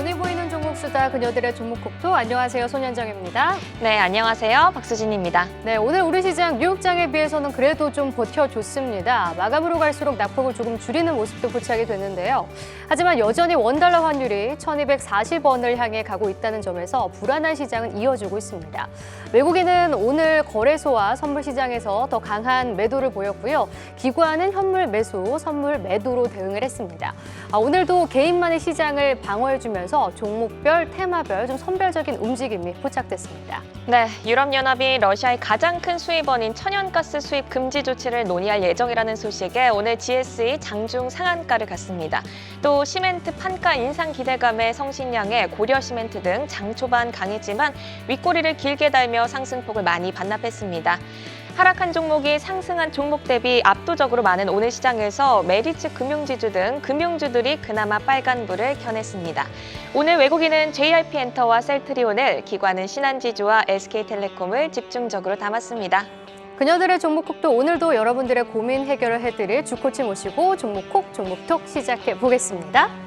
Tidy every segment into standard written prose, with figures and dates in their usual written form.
눈이 보이는 종목 수다 그녀들의 종목 국토. 안녕하세요, 손현정입니다. 네, 안녕하세요. 박수진입니다. 네, 오늘 우리 시장 뉴욕장에 비해서는 그래도 좀 버텨줬습니다. 마감으로 갈수록 낙폭을 조금 줄이는 모습도 포착이 됐는데요. 하지만 여전히 원달러 환율이 1240원을 향해 가고 있다는 점에서 불안한 시장은 이어지고 있습니다. 외국인은 오늘 거래소와 선물 시장에서 더 강한 매도를 보였고요. 기관은 현물 매수, 선물 매도로 대응을 했습니다. 오늘도 개인만의 시장을 방어해주면서 종목별, 테마별 좀 선별적인 움직임이 포착됐습니다. 네, 유럽연합이 러시아의 가장 큰 수입원인 천연가스 수입 금지 조치를 논의할 예정이라는 소식에 오늘 GSE 장중 상한가를 갔습니다. 또 시멘트 판가 인상 기대감에 성신량의 고려 시멘트 등 장 초반 강했지만 윗꼬리를 길게 달며 상승폭을 많이 반납했습니다. 하락한 종목이 상승한 종목 대비 압도적으로 많은 오늘 시장에서 메리츠 금융지주 등 금융주들이 그나마 빨간불을 켜냈습니다. 오늘 외국인은 JRP 엔터와 셀트리온을, 기관은 신한지주와 SK텔레콤을 집중적으로 담았습니다. 그녀들의 종목콕도 오늘도 여러분들의 고민 해결을 해드릴 주코치 모시고 종목콕, 종목톡 시작해 보겠습니다.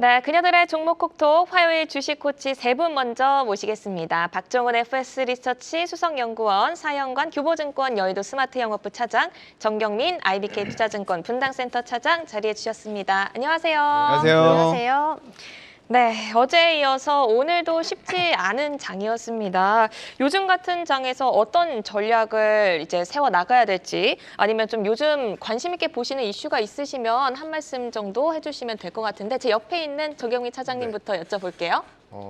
네, 그녀들의 종목 콕톡 화요일 주식 코치 세 분 먼저 모시겠습니다. 박종훈 FS 리서치 수석연구원, 사영관 교보증권 여의도 스마트 영업부 차장, 정경민 IBK 투자증권 분당센터 차장 자리해 주셨습니다. 안녕하세요. 안녕하세요. 안녕하세요. 네, 어제에 이어서 오늘도 쉽지 않은 장이었습니다. 요즘 같은 장에서 어떤 전략을 이제 세워 나가야 될지, 아니면 좀 요즘 관심 있게 보시는 이슈가 있으시면 한 말씀 정도 해주시면 될 것 같은데, 제 옆에 있는 정경민 차장님부터 여쭤볼게요.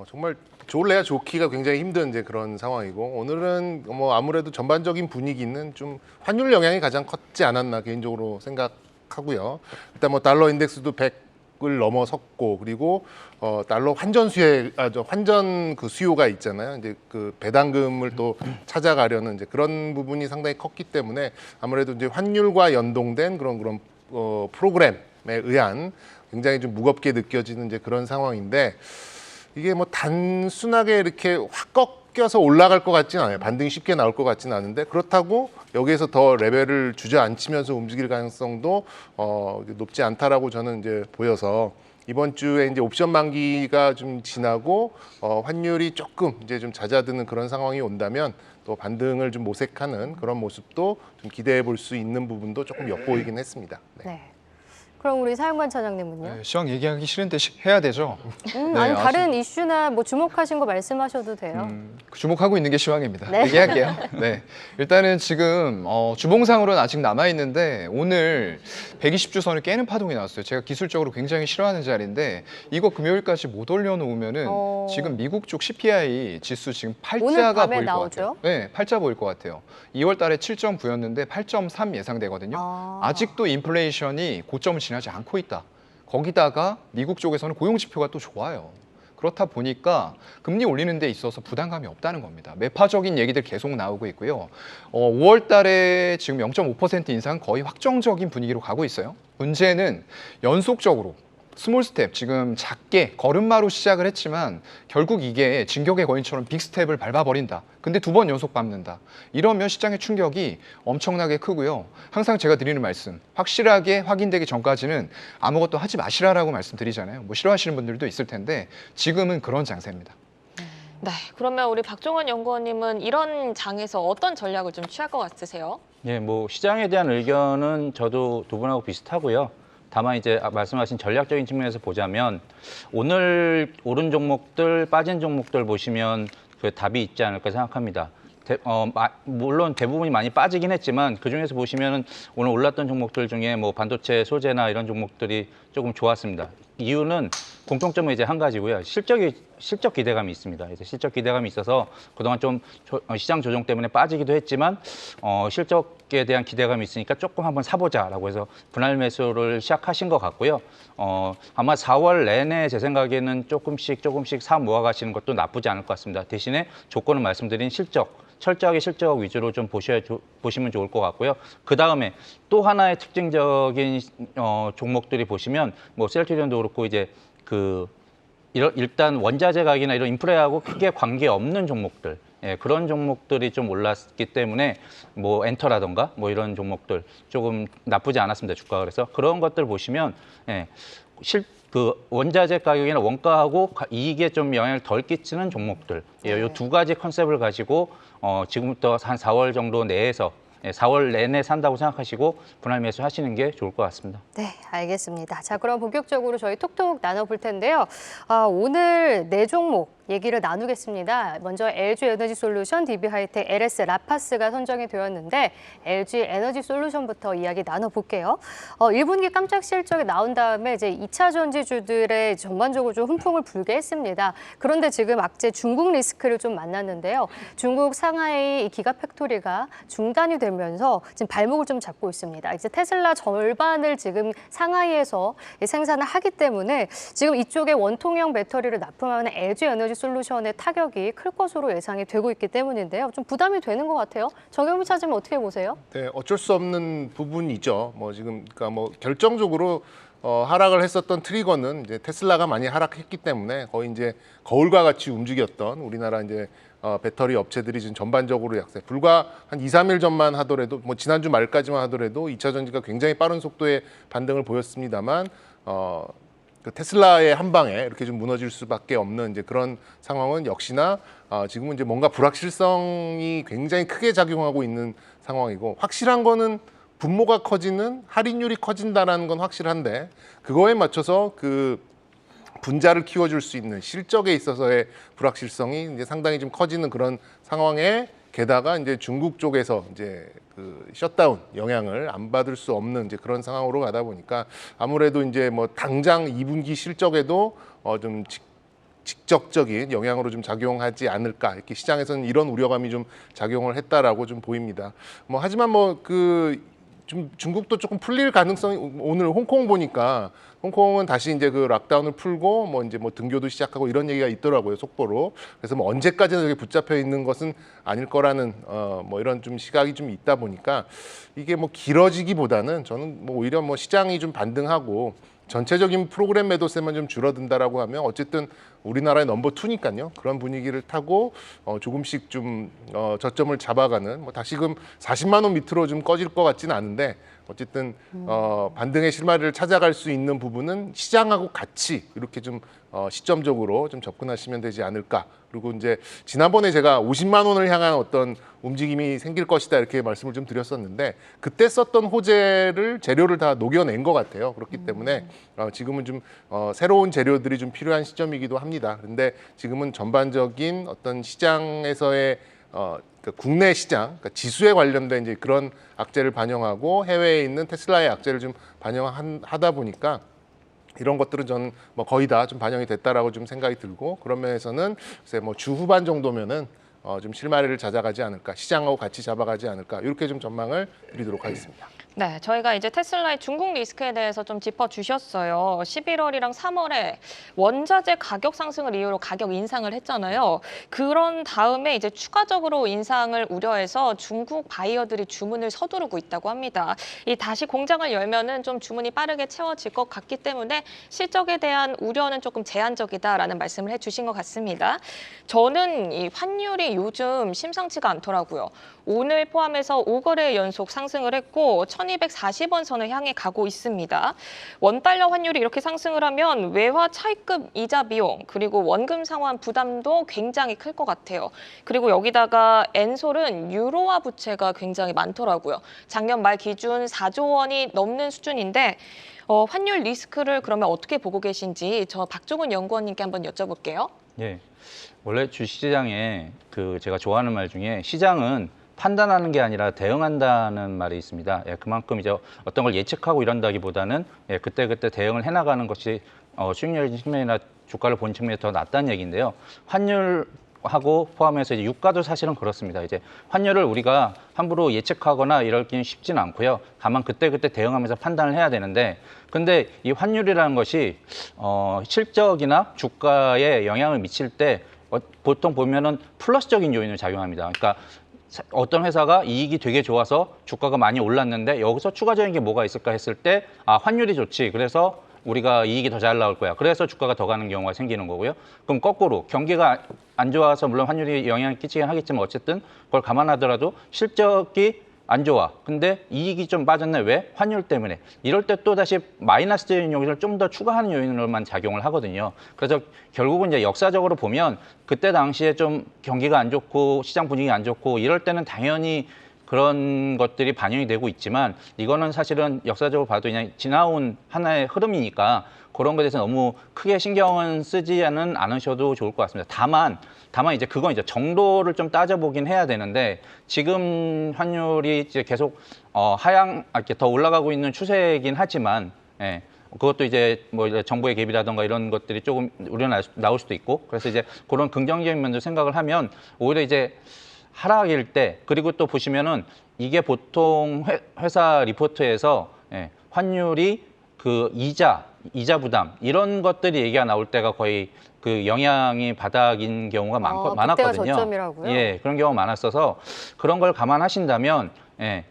정말 좋을래야 좋기가 굉장히 힘든 이제 그런 상황이고, 오늘은 뭐 아무래도 전반적인 분위기는 좀 환율 영향이 가장 컸지 않았나 개인적으로 생각하고요. 일단 뭐 달러 인덱스도 100을 넘어섰고, 그리고 달러 환전 그 수요가 있잖아요. 이제 그 배당금을 또 찾아가려는 이제 그런 부분이 상당히 컸기 때문에 아무래도 이제 환율과 연동된 그런 프로그램에 의한 굉장히 좀 무겁게 느껴지는 이제 그런 상황인데, 이게 뭐 단순하게 이렇게 확 꺾여서 올라갈 것 같지는 않아요. 반등이 쉽게 나올 것 같지는 않은데, 그렇다고 여기에서 더 레벨을 주저앉히면서 움직일 가능성도 높지 않다라고 저는 이제 보여서, 이번 주에 이제 옵션 만기가 좀 지나고 환율이 조금 이제 좀 잦아드는 그런 상황이 온다면 또 반등을 좀 모색하는 그런 모습도 좀 기대해 볼 수 있는 부분도 조금 엿보이긴 했습니다. 네. 그럼 우리 사영관 차장님은요? 네, 시황 얘기하기 싫은데 해야 되죠. 아니, 다른 이슈나 뭐 주목하신 거 말씀하셔도 돼요. 주목하고 있는 게 시황입니다. 네. 얘기할게요. 네, 일단은 지금 주봉상으로는 아직 남아 있는데 오늘 120주 선을 깨는 파동이 나왔어요. 제가 기술적으로 굉장히 싫어하는 자리인데 이거 금요일까지 못 올려놓으면은 지금 미국 쪽 CPI 지수 지금 오늘 팔자가 밤에 보일 것 나오죠? 같아요. 네, 팔자 보일 것 같아요. 2월달에 7.9였는데 8.3 예상되거든요. 아직도 인플레이션이 고점을 지나지 않고 있다. 거기다가 미국 쪽에서는 고용 지표가 또 좋아요. 그렇다 보니까 금리 올리는 데 있어서 부담감이 없다는 겁니다. 매파적인 얘기들 계속 나오고 있고요. 5월 달에 지금 0.5% 인상 거의 확정적인 분위기로 가고 있어요. 문제는 연속적으로 스몰 스텝, 지금 작게 걸음마로 시작을 했지만 결국 이게 진격의 거인처럼 빅 스텝을 밟아버린다. 근데 2번 연속 밟는다. 이러면 시장의 충격이 엄청나게 크고요. 항상 제가 드리는 말씀, 확실하게 확인되기 전까지는 아무것도 하지 마시라라고 말씀드리잖아요. 뭐 싫어하시는 분들도 있을 텐데 지금은 그런 장세입니다. 네, 그러면 우리 박종원 연구원님은 이런 장에서 어떤 전략을 좀 취할 것 같으세요? 예, 뭐 시장에 대한 의견은 저도 두 분하고 비슷하고요. 다만 이제 말씀하신 전략적인 측면에서 보자면 오늘 오른 종목들, 빠진 종목들 보시면 그 답이 있지 않을까 생각합니다. 물론 대부분이 많이 빠지긴 했지만 그중에서 보시면은 오늘 올랐던 종목들 중에 뭐 반도체, 소재나 이런 종목들이 조금 좋았습니다. 이유는 공통점은 이제 한 가지고요. 실적 기대감이 있습니다. 그래서 실적 기대감이 있어서 그동안 좀 시장 조정 때문에 빠지기도 했지만 실적에 대한 기대감이 있으니까 조금 한번 사보자라고 해서 분할 매수를 시작하신 것 같고요. 아마 4월 내내 제 생각에는 조금씩 사 모아가시는 것도 나쁘지 않을 것 같습니다. 대신에 조건을 말씀드린 철저하게 실적 위주로 좀 보시면 좋을 것 같고요. 그 다음에 또 하나의 특징적인 종목들이 보시면 뭐 셀트리온도 그렇고 이제 일단 원자재 가격이나 이런 인프레하고 크게 관계 없는 종목들, 그런 종목들이 좀 올랐기 때문에 뭐 엔터라던가 뭐 이런 종목들 조금 나쁘지 않았습니다. 주가가. 그래서 그런 것들 보시면 원자재 가격이나 원가하고 이익에 좀 영향을 덜 끼치는 종목들, 이 두 가지 컨셉을 가지고 지금부터 한 4월 정도 내에서 4월 내내 산다고 생각하시고 분할 매수 하시는 게 좋을 것 같습니다. 네, 알겠습니다. 자, 그럼 본격적으로 저희 톡톡 나눠볼 텐데요. 오늘 네 종목 얘기를 나누겠습니다. 먼저 LG 에너지 솔루션, DB 하이텍, LS 라파스가 선정이 되었는데 LG 에너지 솔루션부터 이야기 나눠볼게요. 1분기 깜짝 실적이 나온 다음에 이제 2차 전지주들의 전반적으로 좀 훈풍을 불게 했습니다. 그런데 지금 악재 중국 리스크를 좀 만났는데요. 중국 상하이 기가 팩토리가 중단이 되면서 지금 발목을 좀 잡고 있습니다. 이제 테슬라 절반을 지금 상하이에서 생산을 하기 때문에 지금 이쪽에 원통형 배터리를 납품하는 LG 에너지 솔루션의 타격이 클 것으로 예상이 되고 있기 때문인데요. 좀 부담이 되는 것 같아요. 정경민 차장님 어떻게 보세요? 네, 어쩔 수 없는 부분이죠. 뭐 지금 그러니까 뭐 결정적으로 하락을 했었던 트리거는 이제 테슬라가 많이 하락했기 때문에 거의 이제 거울과 같이 움직였던 우리나라 이제 배터리 업체들이 지금 전반적으로 약세. 불과 한 2, 3일 전만 하더라도 뭐 지난주 말까지만 하더라도 2차 전지가 굉장히 빠른 속도의 반등을 보였습니다만 그 테슬라의 한 방에 이렇게 좀 무너질 수밖에 없는 이제 그런 상황은 역시나 지금은 이제 뭔가 불확실성이 굉장히 크게 작용하고 있는 상황이고 확실한 거는 분모가 커지는 할인율이 커진다라는 건 확실한데 그거에 맞춰서 그 분자를 키워줄 수 있는 실적에 있어서의 불확실성이 이제 상당히 좀 커지는 그런 상황에 게다가 이제 중국 쪽에서 이제 그 셧다운 영향을 안 받을 수 없는 이제 그런 상황으로 가다 보니까 아무래도 이제 뭐 당장 2분기 실적에도 좀 직접적인 영향으로 좀 작용하지 않을까 이렇게 시장에서는 이런 우려감이 좀 작용을 했다라고 좀 보입니다. 뭐 하지만 뭐 좀 중국도 조금 풀릴 가능성이 오늘 홍콩 보니까 홍콩은 다시 이제 그 락다운을 풀고 뭐 이제 뭐 등교도 시작하고 이런 얘기가 있더라고요, 속보로. 그래서 뭐 언제까지나 여기 붙잡혀 있는 것은 아닐 거라는 뭐 이런 좀 시각이 좀 있다 보니까 이게 뭐 길어지기보다는 저는 뭐 오히려 뭐 시장이 좀 반등하고 전체적인 프로그램 매도세만 좀 줄어든다라고 하면 어쨌든 우리나라의 넘버 2니까요. 그런 분위기를 타고 조금씩 좀 저점을 잡아가는 뭐 다시금 40만 원 밑으로 좀 꺼질 것 같지는 않은데 어쨌든 반등의 실마리를 찾아갈 수 있는 부분은 시장하고 같이 이렇게 좀 시점적으로 좀 접근하시면 되지 않을까. 그리고 이제 지난번에 제가 50만 원을 향한 어떤 움직임이 생길 것이다 이렇게 말씀을 좀 드렸었는데 그때 썼던 호재를 재료를 다 녹여낸 것 같아요. 그렇기 때문에 지금은 좀 새로운 재료들이 좀 필요한 시점이기도 합니다. 그런데 지금은 전반적인 어떤 시장에서의 그러니까 국내 시장, 그러니까 지수에 관련된 이제 그런 악재를 반영하고 해외에 있는 테슬라의 악재를 좀 반영하다 보니까 이런 것들은 저는 뭐 거의 다 좀 반영이 됐다라고 좀 생각이 들고 그런 면에서는 글쎄 뭐 주 후반 정도면은 좀 실마리를 찾아가지 않을까, 시장하고 같이 잡아가지 않을까 이렇게 좀 전망을 드리도록 하겠습니다. 네, 저희가 이제 테슬라의 중국 리스크에 대해서 좀 짚어주셨어요. 11월이랑 3월에 원자재 가격 상승을 이유로 가격 인상을 했잖아요. 그런 다음에 이제 추가적으로 인상을 우려해서 중국 바이어들이 주문을 서두르고 있다고 합니다. 이 다시 공장을 열면은 좀 주문이 빠르게 채워질 것 같기 때문에 실적에 대한 우려는 조금 제한적이다라는 말씀을 해주신 것 같습니다. 저는 이 환율이 요즘 심상치가 않더라고요. 오늘 포함해서 5거래 연속 상승을 했고 1240원 선을 향해 가고 있습니다. 원달러 환율이 이렇게 상승을 하면 외화 차입금 이자 비용 그리고 원금 상환 부담도 굉장히 클 것 같아요. 그리고 여기다가 엔솔은 유로화 부채가 굉장히 많더라고요. 작년 말 기준 4조 원이 넘는 수준인데 환율 리스크를 그러면 어떻게 보고 계신지 저 박종훈 연구원님께 한번 여쭤볼게요. 예, 원래 주시장에 제가 좋아하는 말 중에 시장은 판단하는 게 아니라 대응한다는 말이 있습니다. 그만큼 이제 어떤 걸 예측하고 이런다기보다는 그때그때 대응을 해나가는 것이 수익률 측면이나 주가를 본 측면에서 더 낫다는 얘기인데요. 환율하고 포함해서 이제 유가도 사실은 그렇습니다. 이제 환율을 우리가 함부로 예측하거나 이럴기는 쉽지는 않고요. 다만 그때그때 대응하면서 판단을 해야 되는데, 근데 이 환율이라는 것이 실적이나 주가에 영향을 미칠 때 보통 보면은 플러스적인 요인을 작용합니다. 그러니까 어떤 회사가 이익이 되게 좋아서 주가가 많이 올랐는데 여기서 추가적인 게 뭐가 있을까 했을 때 환율이 좋지. 그래서 우리가 이익이 더 잘 나올 거야. 그래서 주가가 더 가는 경우가 생기는 거고요. 그럼 거꾸로 경기가 안 좋아서 물론 환율이 영향을 끼치긴 하겠지만 어쨌든 그걸 감안하더라도 실적이 안 좋아. 근데 이익이 좀 빠졌네. 왜? 환율 때문에. 이럴 때 또 다시 마이너스적인 요인을 좀 더 추가하는 요인으로만 작용을 하거든요. 그래서 결국은 이제 역사적으로 보면 그때 당시에 좀 경기가 안 좋고 시장 분위기가 안 좋고 이럴 때는 당연히 그런 것들이 반영이 되고 있지만 이거는 사실은 역사적으로 봐도 그냥 지나온 하나의 흐름이니까 그런 것에 대해서 너무 크게 신경은 쓰지는 않으셔도 좋을 것 같습니다. 다만 이제 그건 이제 정도를 좀 따져보긴 해야 되는데 지금 환율이 이제 계속 이렇게 더 올라가고 있는 추세이긴 하지만 예. 그것도 이제 뭐 정부의 개입이라든가 이런 것들이 조금 우려나 나올 수도 있고 그래서 이제 그런 긍정적인 면도 생각을 하면 오히려 이제 하락일 때 그리고 또 보시면은 이게 보통 회사 리포트에서 환율이 그 이자 부담 이런 것들이 얘기가 나올 때가 거의 그 영향이 바닥인 경우가 많았거든요. 그때가 저점이라고요? 예, 그런 경우가 많았어서 그런 걸 감안하신다면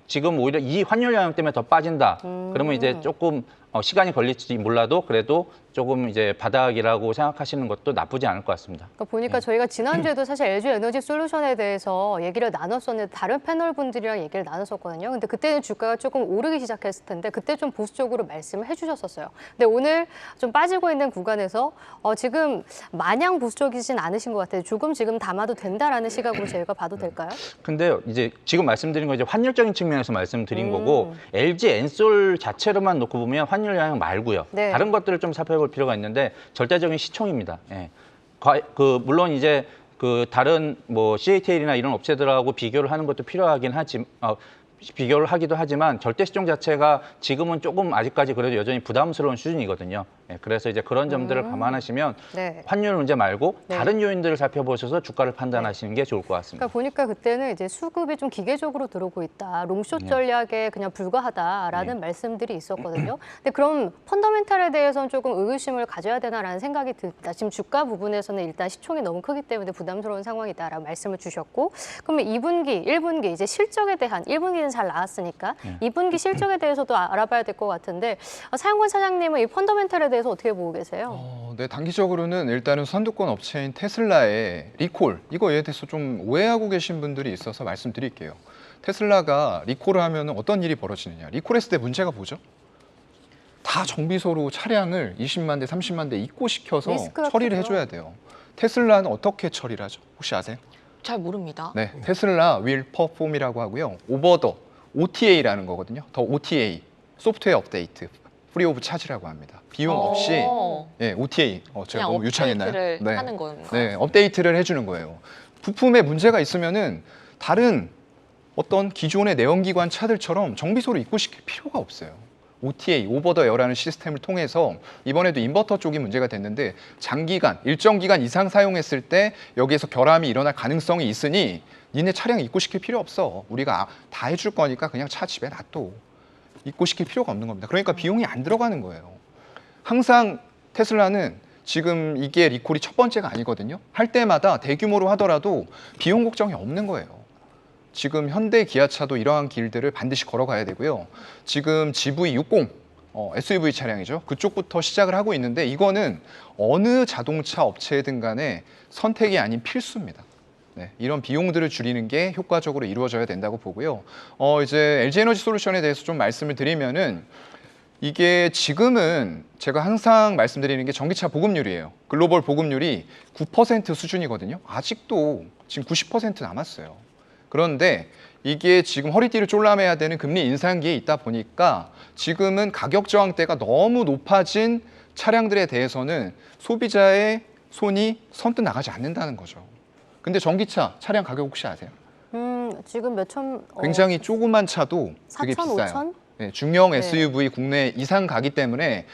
지금 오히려 이 환율 영향 때문에 더 빠진다. 그러면 이제 조금 시간이 걸릴지 몰라도 그래도 조금 이제 바닥이라고 생각하시는 것도 나쁘지 않을 것 같습니다. 그러니까 보니까 저희가 지난주에도 사실 LG 에너지 솔루션에 대해서 얘기를 나눴었는데 다른 패널 분들이랑 얘기를 나눴었거든요. 근데 그때는 주가가 조금 오르기 시작했을 텐데 그때 좀 보수적으로 말씀을 해주셨었어요. 근데 오늘 좀 빠지고 있는 구간에서 지금 마냥 보수적이진 않으신 것 같아요. 조금 지금 담아도 된다라는 시각으로 저희가 봐도 될까요? 근데 이제 지금 말씀드린 거 이제 환율적인 측면에서 말씀드린 거고 LG 엔솔 자체로만 놓고 보면 환율 영향 말고요. 네. 다른 것들을 좀 살펴볼 필요가 있는데 절대적인 시총입니다. 예. 물론 이제 그 다른 뭐 CATL이나 이런 업체들하고 비교를 하는 것도 필요하긴 비교를 하기도 하지만 절대 시총 자체가 지금은 조금 아직까지 그래도 여전히 부담스러운 수준이거든요. 그래서 이제 그런 점들을 감안하시면 네. 환율 문제 말고 네. 다른 요인들을 살펴보셔서 주가를 판단하시는 게 좋을 것 같습니다. 그러니까 보니까 그때는 이제 수급이 좀 기계적으로 들어오고 있다. 롱숏 네. 전략에 그냥 불과하다라는 말씀들이 있었거든요. 근데 그럼 펀더멘탈에 대해서는 조금 의구심을 가져야 되나라는 생각이 듭니다. 지금 주가 부분에서는 일단 시총이 너무 크기 때문에 부담스러운 상황이다라고 말씀을 주셨고 그러면 2분기, 1분기 이제 실적에 대한 1분기는 잘 나왔으니까 2분기 실적에 대해서도 알아봐야 될 것 같은데 사영권 사장님은 이 펀더멘탈에 대해서 어떻게 보고 계세요? 네, 단기적으로는 일단은 선두권 업체인 테슬라의 리콜 이거에 대해서 좀 오해하고 계신 분들이 있어서 말씀드릴게요. 테슬라가 리콜을 하면 어떤 일이 벌어지느냐. 리콜했을 때 문제가 뭐죠? 다 정비소로 차량을 20만 대, 30만 대 입고시켜서 리스크가 처리를 크죠. 해줘야 돼요. 테슬라는 어떻게 처리를 하죠? 혹시 아세요? 잘 모릅니다. 네, 테슬라 윌 퍼폼이라고 하고요. 오버 더 OTA라는 거거든요. 더 OTA, 소프트웨어 업데이트, 프리 오브 차지라고 합니다. 비용 없이 OTA, 제가 그냥 너무 유창했나요? 업데이트를 하는 건가요? 네, 업데이트를 해주는 거예요. 부품에 문제가 있으면은 다른 어떤 기존의 내연기관 차들처럼 정비소로 입고시킬 필요가 없어요. OTA, 오버 더 에어라는 시스템을 통해서 이번에도 인버터 쪽이 문제가 됐는데 장기간, 일정 기간 이상 사용했을 때 여기에서 결함이 일어날 가능성이 있으니 니네 차량 입고시킬 필요 없어. 우리가 다 해줄 거니까 그냥 차 집에 놔둬. 입고시킬 필요가 없는 겁니다. 그러니까 비용이 안 들어가는 거예요. 항상 테슬라는 지금 이게 리콜이 첫 번째가 아니거든요. 할 때마다 대규모로 하더라도 비용 걱정이 없는 거예요. 지금 현대 기아차도 이러한 길들을 반드시 걸어가야 되고요. 지금 GV60 SUV 차량이죠. 그쪽부터 시작을 하고 있는데 이거는 어느 자동차 업체든 간에 선택이 아닌 필수입니다. 네, 이런 비용들을 줄이는 게 효과적으로 이루어져야 된다고 보고요. 이제 LG 에너지 솔루션에 대해서 좀 말씀을 드리면은 이게 지금은 제가 항상 말씀드리는 게 전기차 보급률이에요. 글로벌 보급률이 9% 수준이거든요. 아직도 지금 90% 남았어요. 그런데 이게 지금 허리띠를 쫄라매야 되는 금리 인상기에 있다 보니까 지금은 가격 저항대가 너무 높아진 차량들에 대해서는 소비자의 손이 선뜻 나가지 않는다는 거죠. 근데 전기차 차량 가격 혹시 아세요? 지금 몇천 굉장히 조그만 차도 되게 4천, 비싸요. 5천? 네, 중형 SUV 국내 이상 가기 때문에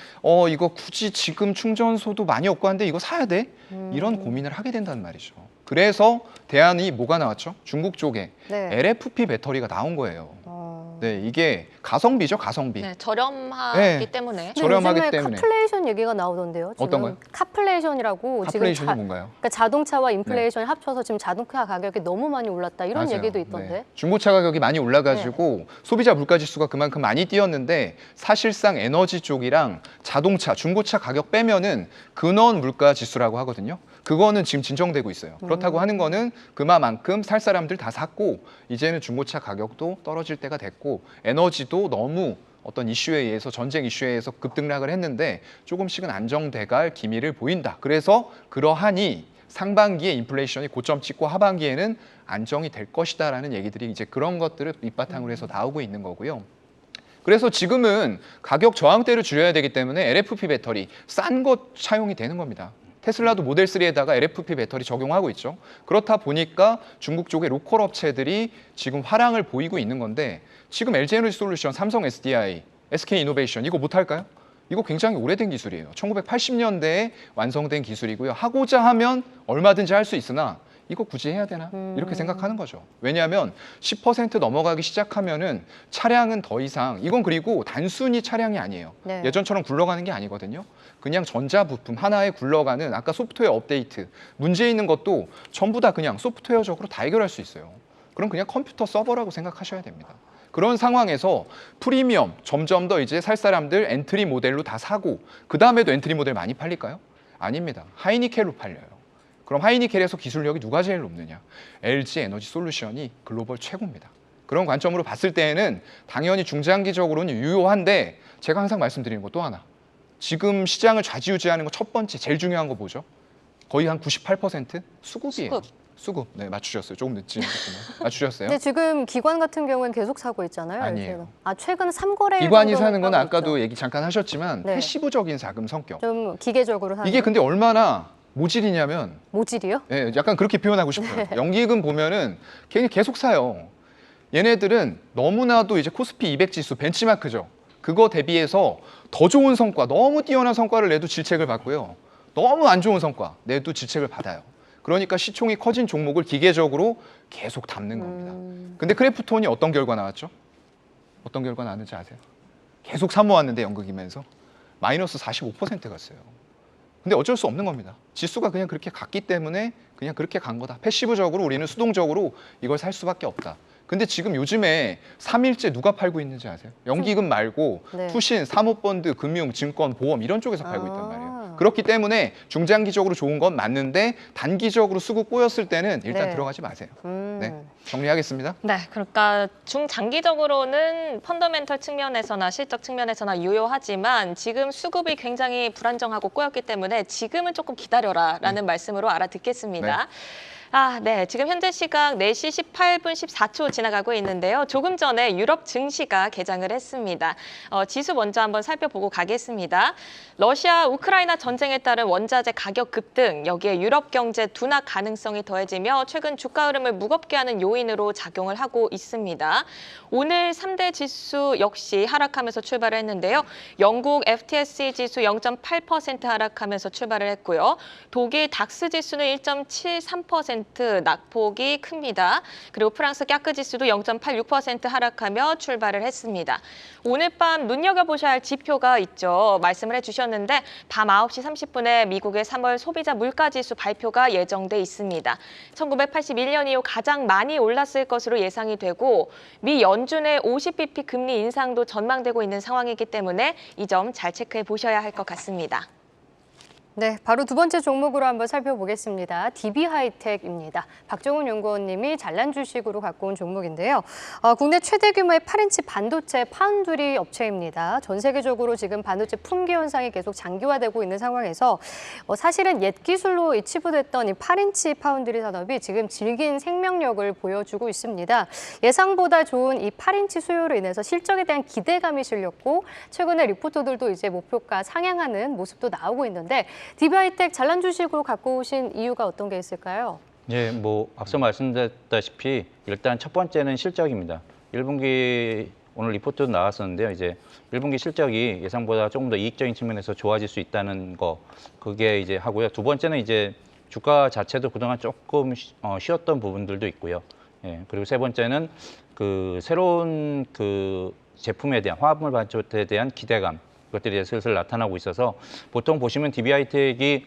이거 굳이 지금 충전소도 많이 없고 한데 이거 사야 돼? 이런 고민을 하게 된단 말이죠. 그래서 대안이 뭐가 나왔죠? 중국 쪽에 네. LFP 배터리가 나온 거예요. 네, 이게 가성비죠, 가성비. 네, 저렴하기 네. 때문에. 근데 저렴하기 요즘에 때문에. 카플레이션 얘기가 나오던데요. 지금 어떤 거요? 카플레이션이라고 카플레이션이 뭔가요? 그러니까 자동차와 인플레이션이 합쳐서 지금 자동차 가격이 너무 많이 올랐다 이런 맞아요. 얘기도 있던데. 네. 중고차 가격이 많이 올라가지고 소비자 물가 지수가 그만큼 많이 뛰었는데 사실상 에너지 쪽이랑 자동차, 중고차 가격 빼면은 근원 물가 지수라고 하거든요. 그거는 지금 진정되고 있어요. 그렇다고 하는 거는 그만큼 살 사람들 다 샀고 이제는 중고차 가격도 떨어질 때가 됐고 에너지도 너무 어떤 이슈에 의해서 전쟁 이슈에 의해서 급등락을 했는데 조금씩은 안정돼갈 기미를 보인다. 그래서 그러하니 상반기에 인플레이션이 고점 찍고 하반기에는 안정이 될 것이다라는 얘기들이 이제 그런 것들을 밑바탕으로 해서 나오고 있는 거고요. 그래서 지금은 가격 저항대를 줄여야 되기 때문에 LFP 배터리 싼 것 사용이 되는 겁니다. 테슬라도 모델 3에다가 LFP 배터리 적용하고 있죠. 그렇다 보니까 중국 쪽의 로컬 업체들이 지금 화랑을 보이고 있는 건데 지금 LG에너지솔루션, 삼성 SDI, SK이노베이션 이거 못할까요? 이거 굉장히 오래된 기술이에요. 1980년대에 완성된 기술이고요. 하고자 하면 얼마든지 할 수 있으나 이거 굳이 해야 되나? 이렇게 생각하는 거죠. 왜냐하면 10% 넘어가기 시작하면은 차량은 더 이상 이건 그리고 단순히 차량이 아니에요. 네. 예전처럼 굴러가는 게 아니거든요. 그냥 전자부품 하나에 굴러가는 아까 소프트웨어 업데이트 문제 있는 것도 전부 다 그냥 소프트웨어적으로 다 해결할 수 있어요. 그럼 그냥 컴퓨터 서버라고 생각하셔야 됩니다. 그런 상황에서 프리미엄 점점 더 이제 살 사람들 엔트리 모델로 다 사고 그 다음에도 엔트리 모델 많이 팔릴까요? 아닙니다. 하이니켈로 팔려요. 그럼 하이니켈에서 기술력이 누가 제일 높느냐? LG 에너지 솔루션이 글로벌 최고입니다. 그런 관점으로 봤을 때에는 당연히 중장기적으로는 유효한데 제가 항상 말씀드리는 것 또 하나. 지금 시장을 좌지우지하는 거 첫 번째 제일 중요한 거 뭐죠? 거의 한 98% 수급이에요. 수급. 네, 맞추셨어요. 조금 늦지 않겠지만. 맞추셨어요? 근데 지금 기관 같은 경우는 계속 사고 있잖아요. 아니에요. 최근 3거래 기관이 사는 건 아까도 얘기 잠깐 하셨지만 네. 패시브적인 자금 성격. 좀 기계적으로 사는 이게 근데 얼마나 모질이냐면 모질이요? 예, 약간 그렇게 표현하고 싶어요. 연기금 보면은 걔네 계속 사요. 얘네들은 너무나도 이제 코스피 200 지수 벤치마크죠. 그거 대비해서 더 좋은 성과, 너무 뛰어난 성과를 내도 질책을 받고요. 너무 안 좋은 성과 내도 질책을 받아요. 그러니까 시총이 커진 종목을 기계적으로 계속 담는 겁니다. 근데 크래프톤이 어떤 결과 나왔죠? 어떤 결과 나왔는지 아세요? 계속 사모았는데 연극이면서 마이너스 45% 갔어요. 근데 어쩔 수 없는 겁니다. 지수가 그냥 그렇게 갔기 때문에 그냥 그렇게 간 거다. 패시브적으로 우리는 수동적으로 이걸 살 수밖에 없다. 근데 지금 요즘에 3일째 누가 팔고 있는지 아세요? 연기금 말고 네. 투신, 사모펀드, 금융, 증권, 보험 이런 쪽에서 팔고 있단 말이에요. 그렇기 때문에 중장기적으로 좋은 건 맞는데 단기적으로 수급 꼬였을 때는 일단 네. 들어가지 마세요. 네, 정리하겠습니다. 네, 그러니까 중장기적으로는 펀더멘털 측면에서나 실적 측면에서나 유효하지만 지금 수급이 굉장히 불안정하고 꼬였기 때문에 지금은 조금 기다려라라는 말씀으로 알아듣겠습니다. 네. 지금 현재 시각 4시 18분 14초 지나가고 있는데요. 조금 전에 유럽 증시가 개장을 했습니다. 지수 먼저 한번 살펴보고 가겠습니다. 러시아 우크라이나 전쟁에 따른 원자재 가격 급등, 여기에 유럽 경제 둔화 가능성이 더해지며 최근 주가 흐름을 무겁게 하는 요인으로 작용을 하고 있습니다. 오늘 3대 지수 역시 하락하면서 출발을 했는데요. 영국 FTSE 지수 0.8% 하락하면서 출발을 했고요. 독일 닥스 지수는 1.73% 낙폭이 큽니다. 그리고 프랑스 깍크 지수도 0.86% 하락하며 출발을 했습니다. 오늘 밤 눈여겨보셔야 할 지표가 있죠. 말씀을 해주셨는데 밤 9시 30분에 미국의 3월 소비자 물가지수 발표가 예정돼 있습니다. 1981년 이후 가장 많이 올랐을 것으로 예상이 되고 미 연준의 50bp 금리 인상도 전망되고 있는 상황이기 때문에 이 점 잘 체크해 보셔야 할 것 같습니다. 네, 바로 두 번째 종목으로 한번 살펴보겠습니다. DB하이텍입니다. 박정훈 연구원님이 잘난 주식으로 갖고 온 종목인데요. 국내 최대 규모의 8인치 반도체 파운드리 업체입니다. 전 세계적으로 지금 반도체 품귀 현상이 계속 장기화되고 있는 상황에서 사실은 옛 기술로 치부됐던 이 8인치 파운드리 산업이 지금 질긴 생명력을 보여주고 있습니다. 예상보다 좋은 이 8인치 수요로 인해서 실적에 대한 기대감이 실렸고 최근에 리포터들도 이제 목표가 상향하는 모습도 나오고 있는데 DB하이텍 잘난 주식으로 갖고 오신 이유가 어떤 게 있을까요? 예, 앞서 말씀드렸다시피 일단 첫 번째는 실적입니다. 1분기 오늘 리포트도 나왔었는데요. 이제 1분기 실적이 예상보다 조금 더 이익적인 측면에서 좋아질 수 있다는 거, 그게 이제 하고요. 두 번째는 이제 주가 자체도 그동안 조금 쉬었던 부분들도 있고요. 예, 그리고 세 번째는 그 새로운 그 제품에 대한 화합물 반도체에 대한 기대감, 그것들이 이제 슬슬 나타나고 있어서 보통 보시면 DB하이텍이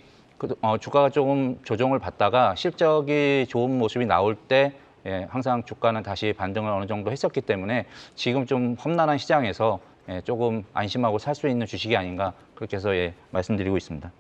주가가 조금 조정을 받다가 실적이 좋은 모습이 나올 때 예, 항상 주가는 다시 반등을 어느 정도 했었기 때문에 지금 좀 험난한 시장에서 예, 조금 안심하고 살 수 있는 주식이 아닌가 그렇게 해서 예, 말씀드리고 있습니다.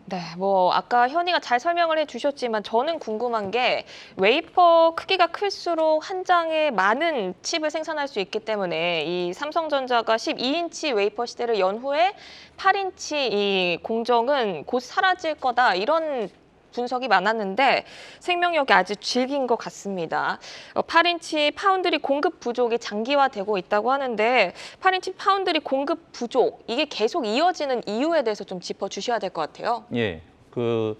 네, 뭐 아까 현이가 잘 설명을 해주셨지만 저는 궁금한 게 웨이퍼 크기가 클수록 한 장에 많은 칩을 생산할 수 있기 때문에 이 삼성전자가 12인치 웨이퍼 시대를 연후에 8인치 이 공정은 곧 사라질 거다 이런 분석이 많았는데 생명력이 아주 질긴 것 같습니다. 8인치 파운드리 공급 부족이 장기화되고 있다고 하는데 8인치 파운드리 공급 부족 이게 계속 이어지는 이유에 대해서 좀 짚어주셔야 될 것 같아요. 예, 그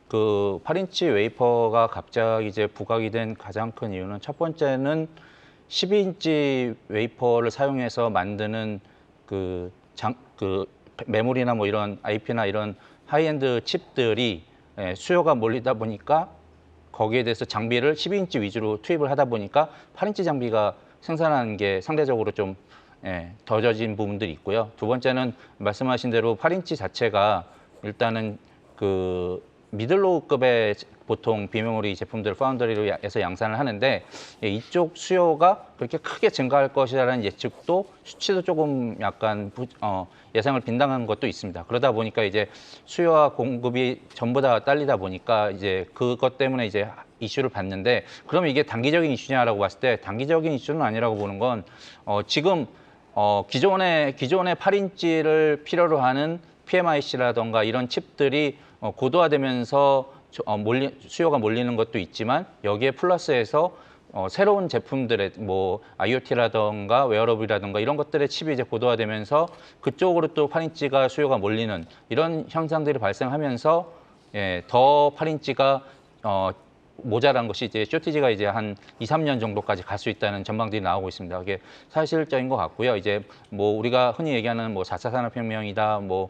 8인치 웨이퍼가 갑자기 이제 부각이 된 가장 큰 이유는 첫 번째는 12인치 웨이퍼를 사용해서 만드는 그 메모리나 뭐 이런 IP나 이런 하이엔드 칩들이 수요가 몰리다 보니까 거기에 대해서 장비를 12인치 위주로 투입을 하다 보니까 8인치 장비가 생산하는 게 상대적으로 좀 더뎌진 부분들이 있고요. 두 번째는 말씀하신 대로 8인치 자체가 일단은 그 미들로우급의 보통 비메모리 제품들 파운더리로 해서 양산을 하는데 이쪽 수요가 그렇게 크게 증가할 것이라는 예측도 수치도 조금 약간 예상을 빗나간 것도 있습니다. 그러다 보니까 이제 수요와 공급이 전부 다 딸리다 보니까 이제 그것 때문에 이제 이슈를 받는데 그러면 이게 단기적인 이슈냐라고 봤을 때 단기적인 이슈는 아니라고 보는 건 지금 기존의 8인치를 필요로 하는 PMIC라던가 이런 칩들이 고도화되면서 수요가 몰리는 것도 있지만 여기에 플러스해서 새로운 제품들의 뭐 IoT라던가 웨어러블이라던가 이런 것들의 칩이 이제 고도화되면서 그쪽으로 또 8인치가 수요가 몰리는 이런 현상들이 발생하면서 더 8인치가 모자란 것이 이제 쇼티지가 이제 한 2, 3년 정도까지 갈 수 있다는 전망들이 나오고 있습니다. 그게 사실적인 것 같고요. 이제 뭐 우리가 흔히 얘기하는 뭐 4차 산업혁명이다, 뭐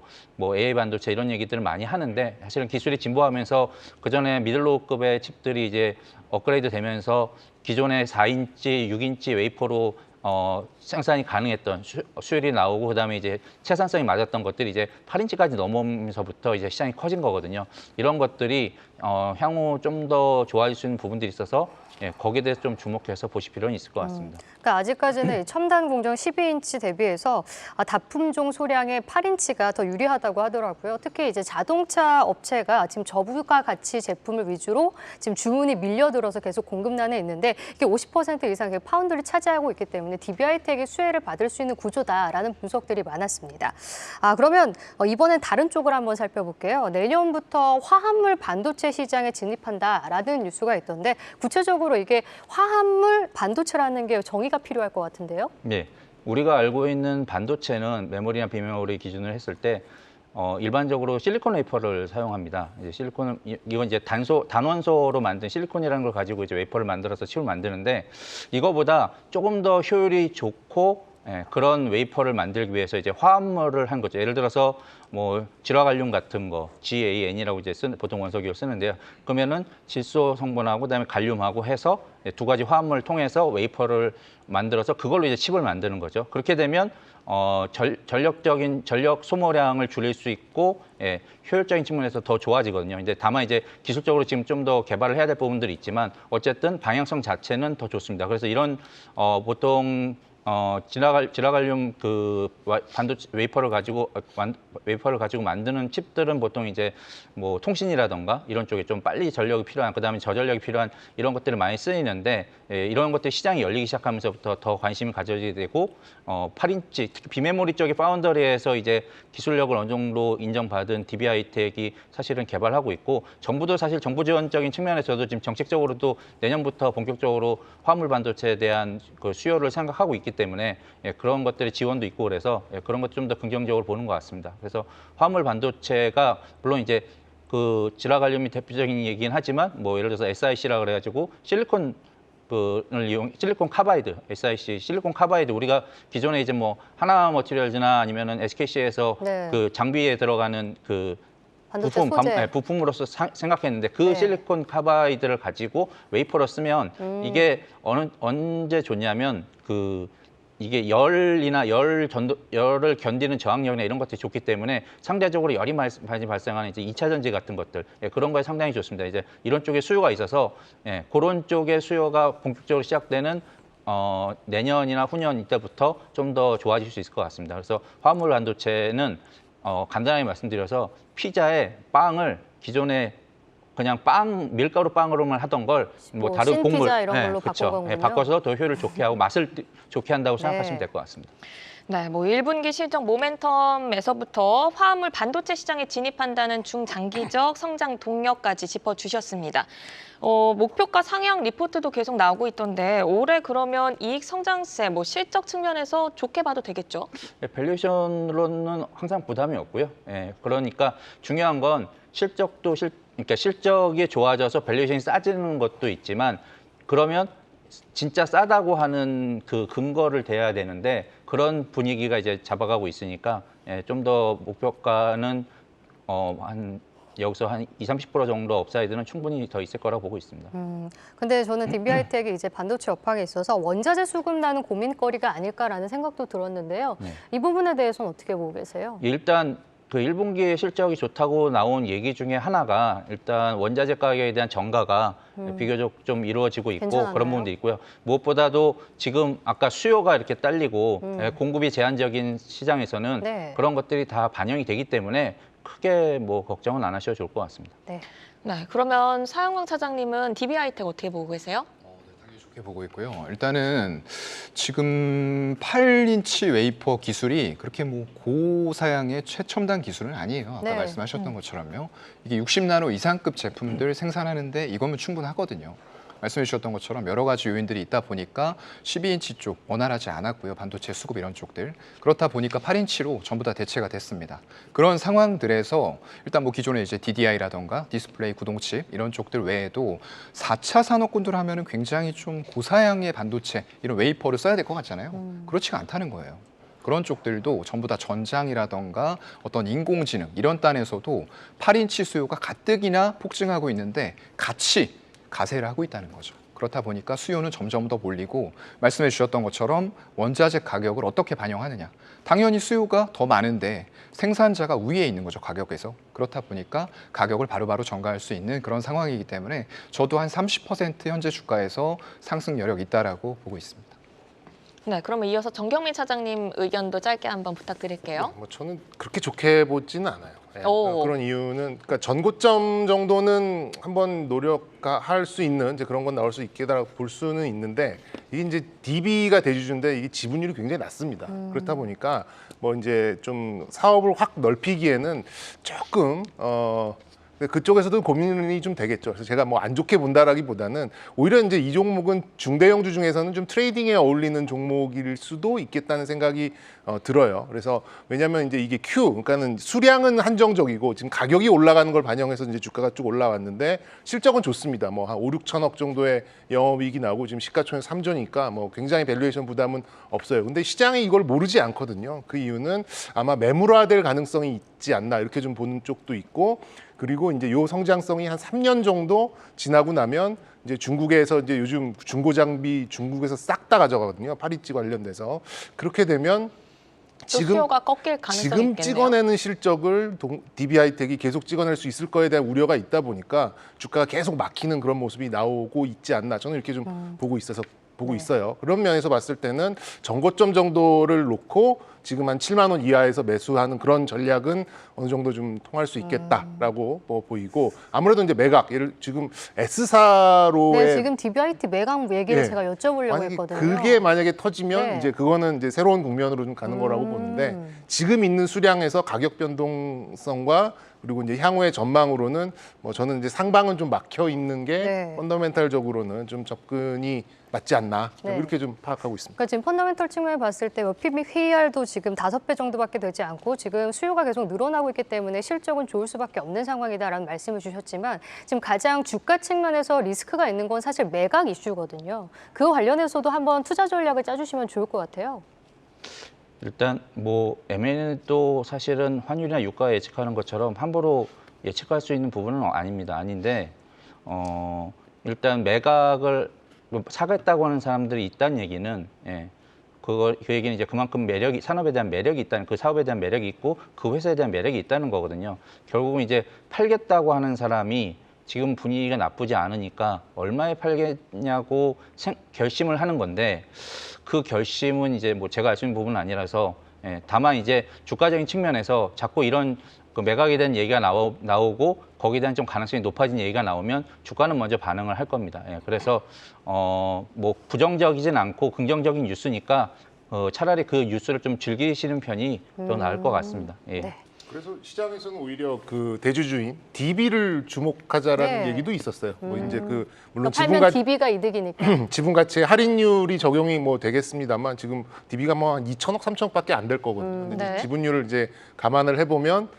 AI 반도체 이런 얘기들을 많이 하는데 사실은 기술이 진보하면서 그 전에 미들로우급의 칩들이 이제 업그레이드 되면서 기존의 4인치, 6인치 웨이퍼로 생산이 가능했던 수율이 나오고 그다음에 이제 채산성이 맞았던 것들이 이제 8인치까지 넘어오면서부터 이제 시장이 커진 거거든요. 이런 것들이 향후 좀 더 좋아질 수 있는 부분들이 있어서 거기에 대해서 좀 주목해서 보실 필요는 있을 것 같습니다. 그러니까 아직까지는 이 첨단 공정 12인치 대비해서 다품종 소량의 8인치가 더 유리하다고 하더라고요. 특히 이제 자동차 업체가 지금 저부가 가치 제품을 위주로 지금 주문이 밀려들어서 계속 공급난에 있는데 이게 50% 이상의 파운드를 차지하고 있기 때문에 DB하이텍이 수혜를 받을 수 있는 구조다라는 분석들이 많았습니다. 그러면 이번엔 다른 쪽을 한번 살펴볼게요. 내년부터 화합물 반도체 시장에 진입한다라는 뉴스가 있던데 구체적으로 이게 화합물 반도체라는 게 정의가 필요할 것 같은데요. 네, 우리가 알고 있는 반도체는 메모리나 비메모리 기준을 했을 때 일반적으로 실리콘 웨이퍼를 사용합니다. 이제 이건 이제 단원소로 만든 실리콘이라는 걸 가지고 이제 웨이퍼를 만들어서 칩을 만드는데 이거보다 조금 더 효율이 좋고 그런 웨이퍼를 만들기 위해서 이제 화합물을 한 거죠. 예를 들어서 뭐 질화갈륨 같은 거, GAN이라고 이제 보통 원소기를 쓰는데요. 그러면은 질소 성분하고 그다음에 갈륨하고 해서 두 가지 화합물을 통해서 웨이퍼를 만들어서 그걸로 이제 칩을 만드는 거죠. 그렇게 되면 전력 소모량을 줄일 수 있고 효율적인 측면에서 더 좋아지거든요. 이제 다만 이제 기술적으로 지금 좀 더 개발을 해야 될 부분들이 있지만 어쨌든 방향성 자체는 더 좋습니다. 그래서 이런 보통 질화갈륨 그 반도체 웨이퍼를 가지고 만드는 칩들은 보통 이제 뭐 통신이라던가 이런 쪽에 좀 빨리 전력이 필요한 그다음에 저전력이 필요한 이런 것들을 많이 쓰이는데 이런 것들 시장이 열리기 시작하면서부터 더 관심이 가져지게 되고 8인치 특히 비메모리 쪽의 파운더리에서 이제 기술력을 어느 정도 인정받은 DB하이텍이 사실은 개발하고 있고 정부도 사실 정부 지원적인 측면에서도 지금 정책적으로도 내년부터 본격적으로 화물 반도체에 대한 그 수요를 생각하고 있기 때문에 그런 것들의 지원도 있고 그래서 그런 것 좀 더 긍정적으로 보는 것 같습니다. 그래서 화물 반도체가 물론 이제 그 질화갈륨이 대표적인 얘기긴 하지만 뭐 예를 들어서 SiC라 그래가지고 실리콘 그를 이용 실리콘 카바이드, SiC 실리콘 카바이드 우리가 기존에 이제 뭐 하나 머티리얼즈나 아니면은 SKC에서 네. 그 장비에 들어가는 그 반도체 소재. 부품으로서 생각했는데 그 네. 실리콘 카바이드를 가지고 웨이퍼로 쓰면 이게 언제 좋냐면 그 이게 열을 견디는 저항력이나 이런 것들이 좋기 때문에 상대적으로 열이 많이 발생하는 이제 2차 전지 같은 것들 그런 거에 상당히 좋습니다. 이제 이런 쪽에 수요가 있어서 그런 쪽의 수요가 본격적으로 시작되는 내년이나 후년 이때부터 좀 더 좋아질 수 있을 것 같습니다. 그래서 화물 반도체는 간단하게 말씀드려서 피자에 빵을 기존에 그냥 밀가루 빵으로만 하던 걸 뭐 뭐 다른 신피자 곡물 이런 걸로 그쵸. 바꾼 거군요. 바꿔서 더 효율을 좋게 하고 맛을 좋게 한다고 네. 생각하시면 될 것 같습니다. 네, 뭐 1분기 실적 모멘텀에서부터 화물 반도체 시장에 진입한다는 중장기적 성장 동력까지 짚어주셨습니다. 목표가 상향 리포트도 계속 나오고 있던데 올해 그러면 이익 성장세, 뭐 실적 측면에서 좋게 봐도 되겠죠? 밸류에이션으로는 항상 부담이 없고요. 그러니까 중요한 건 그러니까 실적이 좋아져서 밸류에이션이 싸지는 것도 있지만 그러면 진짜 싸다고 하는 그 근거를 대야 되는데 그런 분위기가 이제 잡아가고 있으니까 좀 더 목표가는 여기서 한 20-30% 정도 업사이드는 충분히 더 있을 거라고 보고 있습니다. 근데 저는 DB하이텍이 이제 반도체 업황에 있어서 원자재 수급 나는 고민거리가 아닐까라는 생각도 들었는데요. 네. 이 부분에 대해서는 어떻게 보고 계세요? 일단 그 1분기에 실적이 좋다고 나온 얘기 중에 하나가 일단 원자재 가격에 대한 정가가 비교적 좀 이루어지고 있고 괜찮았나요? 그런 부분도 있고요. 무엇보다도 지금 아까 수요가 이렇게 딸리고 공급이 제한적인 시장에서는 네. 그런 것들이 다 반영이 되기 때문에 크게 뭐 걱정은 안 하셔도 좋을 것 같습니다. 네. 네, 그러면 사영광 차장님은 DB하이텍 어떻게 보고 계세요? 당연히 좋게 보고 있고요. 일단은 지금 8인치 웨이퍼 기술이 그렇게 뭐 고사양의 최첨단 기술은 아니에요. 아까 네. 말씀하셨던 것처럼요. 이게 60나노 이상급 제품들 생산하는데 이거면 충분하거든요. 말씀해 주셨던 것처럼 여러 가지 요인들이 있다 보니까 12인치 쪽 원활하지 않았고요. 반도체 수급 이런 쪽들. 그렇다 보니까 8인치로 전부 다 대체가 됐습니다. 그런 상황들에서 일단 뭐 기존에 이제 DDI라던가 디스플레이 구동칩 이런 쪽들 외에도 4차 산업군들 하면은 굉장히 좀 고사양의 반도체 이런 웨이퍼를 써야 될 것 같잖아요. 그렇지가 않다는 거예요. 그런 쪽들도 전부 다 전장이라던가 어떤 인공지능 이런 단에서도 8인치 수요가 가뜩이나 폭증하고 있는데 같이 가세를 하고 있다는 거죠. 그렇다 보니까 수요는 점점 더 몰리고 말씀해 주셨던 것처럼 원자재 가격을 어떻게 반영하느냐. 당연히 수요가 더 많은데 생산자가 위에 있는 거죠, 가격에서. 그렇다 보니까 가격을 바로바로 전가할 수 있는 그런 상황이기 때문에 저도 한 30% 현재 주가에서 상승 여력이 있다라고 보고 있습니다. 네, 그러면 이어서 정경민 차장님 의견도 짧게 한번 부탁드릴게요. 뭐 저는 그렇게 좋게 보지는 않아요. 오. 그런 이유는 그러니까 전고점 정도는 한번 노력할 수 있는 이제 그런 건 나올 수 있겠다라고 볼 수는 있는데 이게 이제 DB가 대주주인데 이게 지분율이 굉장히 낮습니다. 그렇다 보니까 뭐 이제 좀 사업을 확 넓히기에는 조금 그쪽에서도 고민이 좀 되겠죠. 그래서 제가 뭐 안 좋게 본다라기보다는 오히려 이제 이 종목은 중대형주 중에서는 좀 트레이딩에 어울리는 종목일 수도 있겠다는 생각이 들어요. 그래서 왜냐하면 이제 이게 그러니까는 수량은 한정적이고 지금 가격이 올라가는 걸 반영해서 이제 주가가 쭉 올라왔는데 실적은 좋습니다. 뭐 한 5-6천억 정도의 영업이익이 나오고 지금 시가총액 3조니까 뭐 굉장히 밸류에이션 부담은 없어요. 근데 시장이 이걸 모르지 않거든요. 그 이유는 아마 매물화될 가능성이 있지 않나 이렇게 좀 보는 쪽도 있고. 그리고 이제 요 성장성이 한 3년 정도 지나고 나면 이제 중국에서 이제 요즘 중고 장비 중국에서 싹 다 가져가거든요. 8인치 관련돼서. 그렇게 되면 지금 수요가 꺾일 가능성이 지금 있겠네요. 찍어내는 실적을 DB하이텍이 계속 찍어낼 수 있을 거에 대한 우려가 있다 보니까 주가가 계속 막히는 그런 모습이 나오고 있지 않나 저는 이렇게 좀 보고 있어요. 그런 면에서 봤을 때는 정고점 정도를 놓고 지금 한 7만 원 이하에서 매수하는 그런 전략은 어느 정도 좀 통할 수 있겠다라고 보이고 아무래도 이제 매각 지금 S사로의 네, 지금 DB하이텍 매각 얘기를 예. 제가 여쭤보려고 만약에 했거든요. 그게 만약에 터지면 네. 이제 그거는 이제 새로운 국면으로 좀 가는 거라고 보는데 지금 있는 수량에서 가격 변동성과 그리고 이제 향후의 전망으로는 뭐 저는 이제 상방은 좀 막혀 있는 게 네. 펀더멘탈적으로는 좀 접근이 맞지 않나 네. 이렇게 좀 파악하고 있습니다. 그러니까 지금 펀더멘털 측면에 봤을 때 PBR도 지금 5배 정도밖에 되지 않고 지금 수요가 계속 늘어나고 있기 때문에 실적은 좋을 수밖에 없는 상황이다라는 말씀을 주셨지만 지금 가장 주가 측면에서 리스크가 있는 건 사실 매각 이슈거든요. 그 관련해서도 한번 투자 전략을 짜주시면 좋을 것 같아요. 일단 뭐 M&A도 사실은 환율이나 유가 예측하는 것처럼 함부로 예측할 수 있는 부분은 아닙니다. 아닌데 일단 매각을 사겠다고 하는 사람들이 있다는 얘기는 그 얘기는 이제 그만큼 매력이 산업에 대한 매력이 있다는 그 사업에 대한 매력이 있고 그 회사에 대한 매력이 있다는 거거든요. 결국은 이제 팔겠다고 하는 사람이 지금 분위기가 나쁘지 않으니까 얼마에 팔겠냐고 결심을 하는 건데 그 결심은 이제 뭐 제가 알 수 있는 부분은 아니라서 다만 이제 주가적인 측면에서 자꾸 이런 그 매각에 대한 얘기가 나오고 거기에 대한 좀 가능성이 높아진 얘기가 나오면 주가는 먼저 반응을 할 겁니다. 그래서 뭐 부정적이진 않고 긍정적인 뉴스니까 차라리 그 뉴스를 좀 즐기시는 편이 더 나을 것 같습니다. 네. 그래서 시장에서는 오히려 그 대주주인 DB를 주목하자라는 네. 얘기도 있었어요. 뭐 이제 그 물론 그러니까 팔면 DB가 이득이니까. 지분 가치의 할인율이 적용이 뭐 되겠습니다만 지금 DB가 뭐 한 2천억, 3천억밖에 안 될 거거든요. 근데 네. 이제 지분율을 이제 감안을 해보면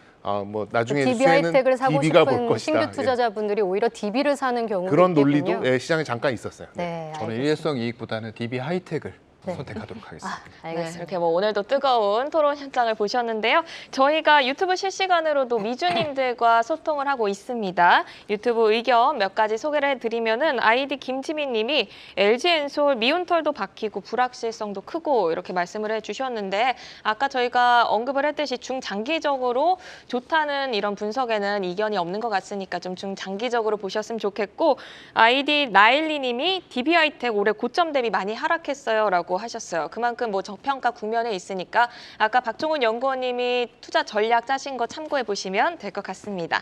뭐 나중에 DB 수혜는 하이텍을 사고 DB가 볼 싶은 것이다. 신규 투자자분들이 오히려 DB를 사는 경우도 그런 있겠군요. 논리도 시장에 잠깐 있었어요. 네, 저는 알겠습니다. 일회성 이익보다는 DB 하이텍을 네. 선택하도록 하겠습니다. 네, 알겠습니다. 이렇게 뭐 오늘도 뜨거운 토론 현장을 보셨는데요. 저희가 유튜브 실시간으로도 미주님들과 소통을 하고 있습니다. 유튜브 의견 몇 가지 소개를 해드리면은 아이디 김지민님이 LG엔솔 미운털도 박히고 불확실성도 크고 이렇게 말씀을 해주셨는데 아까 저희가 언급을 했듯이 중장기적으로 좋다는 이런 분석에는 이견이 없는 것 같으니까 좀 중장기적으로 보셨으면 좋겠고 아이디 나일리님이 DB하이텍 올해 고점 대비 많이 하락했어요라고 하셨어요. 그만큼 뭐 저평가 국면에 있으니까 아까 박종훈 연구원님이 투자 전략 짜신 거 참고해 보시면 될 것 같습니다.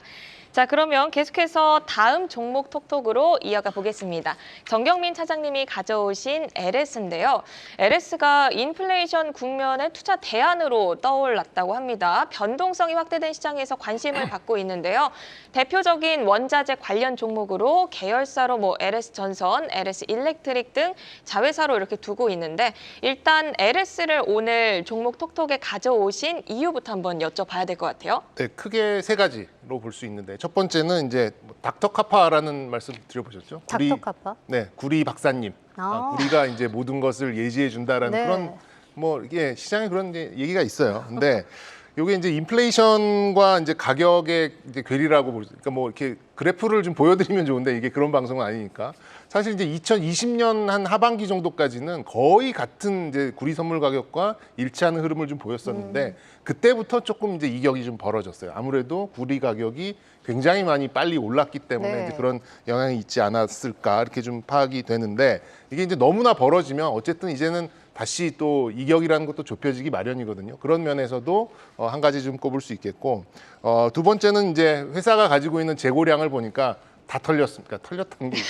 자, 그러면 계속해서 다음 종목 톡톡으로 이어가 보겠습니다. 정경민 차장님이 가져오신 LS인데요. LS가 인플레이션 국면의 투자 대안으로 떠올랐다고 합니다. 변동성이 확대된 시장에서 관심을 받고 있는데요. 대표적인 원자재 관련 종목으로 계열사로 뭐 LS전선, LS일렉트릭 등 자회사로 이렇게 두고 있는데 일단 LS를 오늘 종목 톡톡에 가져오신 이유부터 한번 여쭤봐야 될 것 같아요. 네, 크게 세 가지로 볼 수 있는데 첫 번째는 이제 닥터카파라는 말씀 드려보셨죠? 닥터카파? 네, 구리 박사님. 구리가 이제 모든 것을 예지해 준다라는 네. 그런 뭐 이게 시장에 그런 이제 얘기가 있어요. 근데 이게 이제 인플레이션과 이제 가격의 이제 괴리라고 볼 수, 그러니까 뭐 이렇게 그래프를 좀 보여드리면 좋은데 이게 그런 방송은 아니니까 사실 이제 2020년 한 하반기 정도까지는 거의 같은 이제 구리 선물 가격과 일치하는 흐름을 좀 보였었는데 그때부터 조금 이제 이격이 좀 벌어졌어요. 아무래도 구리 가격이 굉장히 많이 빨리 올랐기 때문에 네. 이제 그런 영향이 있지 않았을까 이렇게 좀 파악이 되는데 이게 이제 너무나 벌어지면 어쨌든 이제는 다시 또 이격이라는 것도 좁혀지기 마련이거든요. 그런 면에서도 한 가지 좀 꼽을 수 있겠고 두 번째는 이제 회사가 가지고 있는 재고량을 보니까 다 털렸습니다. 털렸다는 게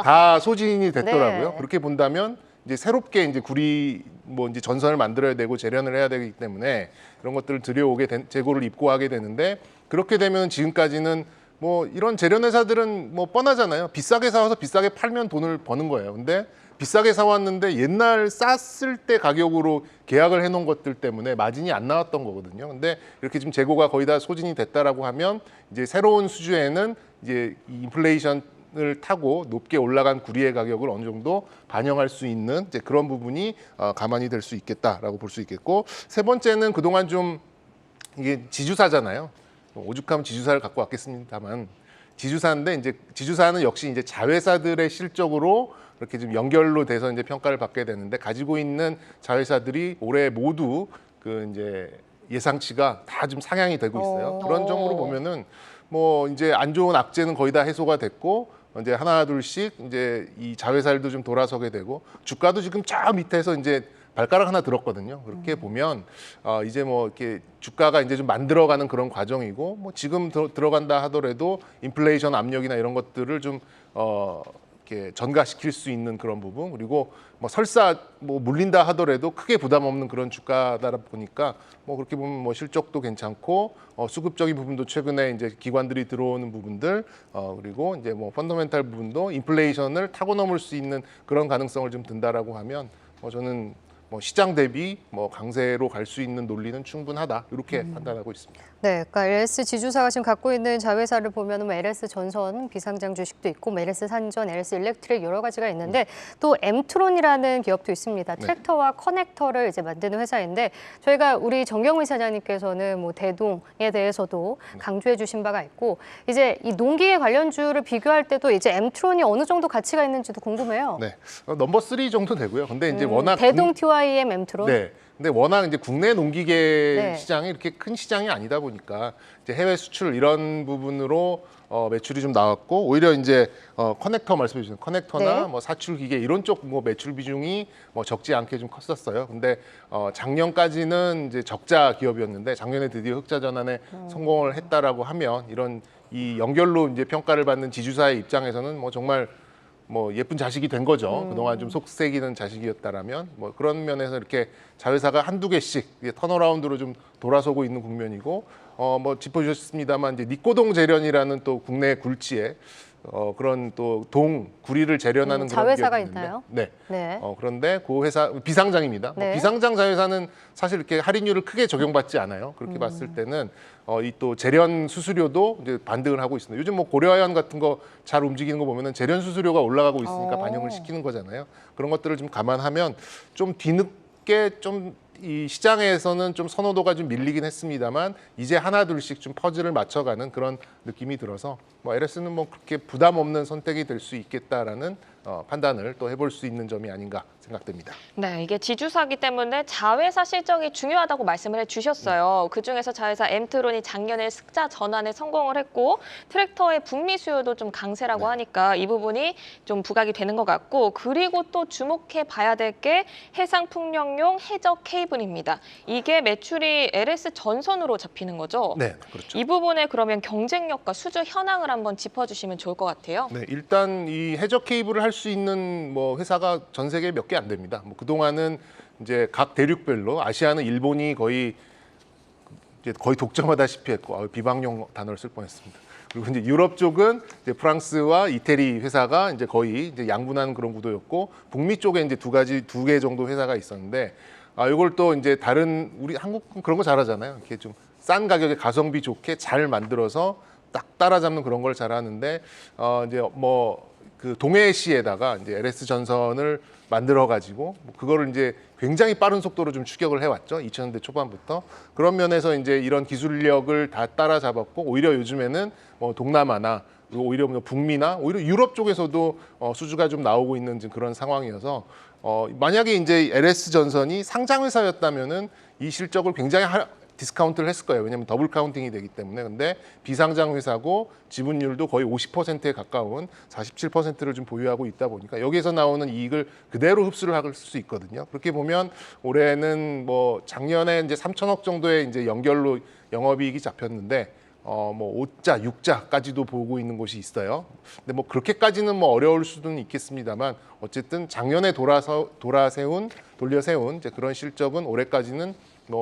다 소진이 됐더라고요. 네. 그렇게 본다면 이제 새롭게 이제 구리 뭐 이제 전선을 만들어야 되고 재련을 해야 되기 때문에 그런 것들을 들여오게 재고를 입고하게 되는데 그렇게 되면 지금까지는 뭐 이런 재련 회사들은 뭐 뻔하잖아요. 비싸게 사와서 비싸게 팔면 돈을 버는 거예요. 근데 비싸게 사왔는데 옛날 쌌을 때 가격으로 계약을 해놓은 것들 때문에 마진이 안 나왔던 거거든요. 근데 이렇게 지금 재고가 거의 다 소진이 됐다라고 하면 이제 새로운 수주에는 이제 이 인플레이션을 타고 높게 올라간 구리의 가격을 어느 정도 반영할 수 있는 이제 그런 부분이 가만히 될 수 있겠다라고 볼 수 있겠고 세 번째는 그동안 좀 이게 지주사잖아요. 오죽하면 지주사를 갖고 왔겠습니다만 지주사인데 이제 지주사는 역시 이제 자회사들의 실적으로 이렇게 좀 연결로 돼서 이제 평가를 받게 되는데 가지고 있는 자회사들이 올해 모두 그 이제 예상치가 다 좀 상향이 되고 있어요. 그런 점으로 보면은 뭐 이제 안 좋은 악재는 거의 다 해소가 됐고 이제 하나 둘씩 이제 이 자회사들도 좀 돌아서게 되고 주가도 지금 저 밑에서 이제 발가락 하나 들었거든요. 그렇게 보면 이제 뭐 이렇게 주가가 이제 좀 만들어가는 그런 과정이고 뭐 지금 들어간다 하더라도 인플레이션 압력이나 이런 것들을 좀 이렇게 전가시킬 수 있는 그런 부분, 그리고 뭐 설사 뭐 물린다 하더라도 크게 부담 없는 그런 주가다 보니까 뭐 그렇게 보면 뭐 실적도 괜찮고 수급적인 부분도 최근에 이제 기관들이 들어오는 부분들, 그리고 이제 뭐 펀더멘탈 부분도 인플레이션을 타고 넘을 수 있는 그런 가능성을 좀 든다라고 하면 저는 뭐 시장 대비 뭐 강세로 갈 수 있는 논리는 충분하다, 이렇게 판단하고 있습니다. 네, 그러니까 LS 지주사가 지금 갖고 있는 자회사를 보면 뭐 LS 전선 비상장 주식도 있고, 뭐 LS 산전, LS 일렉트릭 여러 가지가 있는데 또 엠트론이라는 기업도 있습니다. 트랙터와 커넥터를 이제 만드는 회사인데, 저희가 우리 정경훈 이사장님께서는 뭐 대동에 대해서도 강조해 주신 바가 있고, 이제 이 농기계 관련주를 비교할 때도 이제 엠트론이 어느 정도 가치가 있는지도 궁금해요. 네, 넘버 3 정도 되고요. 근데 이제 워낙 대동 TYM 엠트론. 네. 근데 워낙 이제 국내 농기계 네. 시장이 이렇게 큰 시장이 아니다 보니까 이제 해외 수출 이런 부분으로 매출이 좀 나왔고, 오히려 이제 커넥터 말씀해 주신 커넥터나 네. 뭐 사출 기계 이런 쪽 뭐 매출 비중이 뭐 적지 않게 좀 컸었어요. 근데 작년까지는 이제 적자 기업이었는데 작년에 드디어 흑자 전환에 성공을 했다라고 하면, 이런 이 연결로 이제 평가를 받는 지주사의 입장에서는 뭐 정말 뭐 예쁜 자식이 된 거죠. 그동안 좀 속색이는 자식이었다라면, 뭐 그런 면에서 이렇게 자회사가 한두 개씩 이제 턴어라운드로 좀 돌아서고 있는 국면이고, 뭐 짚어주셨습니다만 이제 니꼬동 재련이라는 또 국내 굴지에 그런 또 구리를 재련하는 그런 자회사가 기업이 있는데, 있나요? 네. 네. 그런데 그 회사 비상장입니다. 네. 비상장 자회사는 사실 이렇게 할인율을 크게 적용받지 않아요. 그렇게 봤을 때는 이 또 재련 수수료도 이제 반등을 하고 있습니다. 요즘 뭐 고려아연 같은 거 잘 움직이는 거 보면은 재련 수수료가 올라가고 있으니까 반영을 시키는 거잖아요. 그런 것들을 좀 감안하면 좀 뒤늦게 좀 이 시장에서는 좀 선호도가 좀 밀리긴 했습니다만, 이제 하나둘씩 좀 퍼즐을 맞춰가는 그런 느낌이 들어서 뭐 LS는 뭐 그렇게 부담 없는 선택이 될 수 있겠다라는 판단을 또 해볼 수 있는 점이 아닌가 생각됩니다. 네, 이게 지주사기 때문에 자회사 실적이 중요하다고 말씀을 해주셨어요. 그중에서 자회사 엠트론이 작년에 흑자 전환에 성공을 했고, 트랙터의 북미 수요도 좀 강세라고 하니까 이 부분이 좀 부각이 되는 것 같고, 그리고 또 주목해 봐야 될 게 해상풍력용 해저 케이블입니다. 이게 매출이 LS 전선으로 잡히는 거죠? 네, 그렇죠. 이 부분에 그러면 경쟁력과 수주 현황을 한번 짚어주시면 좋을 것 같아요. 네, 일단 이 해저 케이블을 할 수 있는 뭐 회사가 전 세계에 몇 개 안 됩니다. 뭐 그동안은 이제 각 대륙별로, 아시아는 일본이 거의 독점하다시피 했고, 비방용 단어를 쓸 뻔했습니다. 그리고 이제 유럽 쪽은 이제 프랑스와 이태리 회사가 이제 거의 이제 양분하는 그런 구도였고, 북미 쪽에 이제 두 개 정도 회사가 있었는데, 이걸 또 이제 다른 우리 한국 그런 거 잘하잖아요. 이렇게 좀 싼 가격에 가성비 좋게 잘 만들어서 딱 따라잡는 그런 걸 잘하는데, 이제 뭐 그 동해시에다가 이제 LS 전선을 만들어 가지고 그거를 이제 굉장히 빠른 속도로 좀 추격을 해왔죠. 2000년대 초반부터. 그런 면에서 이제 이런 기술력을 다 따라잡았고, 오히려 요즘에는 뭐 동남아나 오히려 뭐 북미나 오히려 유럽 쪽에서도 수주가 좀 나오고 있는 그런 상황이어서, 만약에 이제 LS 전선이 상장 회사였다면은 이 실적을 굉장히 디스카운트를 했을 거예요. 왜냐하면 더블 카운팅이 되기 때문에. 근데 비상장 회사고 지분율도 거의 50%에 가까운 47%를 좀 보유하고 있다 보니까 여기에서 나오는 이익을 그대로 흡수를 할 수 있거든요. 그렇게 보면 올해는 뭐 작년에 이제 3천억 정도의 이제 연결로 영업이익이 잡혔는데, 뭐 5자, 6자까지도 보고 있는 곳이 있어요. 근데 뭐 그렇게까지는 뭐 어려울 수는 있겠습니다만, 어쨌든 작년에 돌려 세운 이제 그런 실적은 올해까지는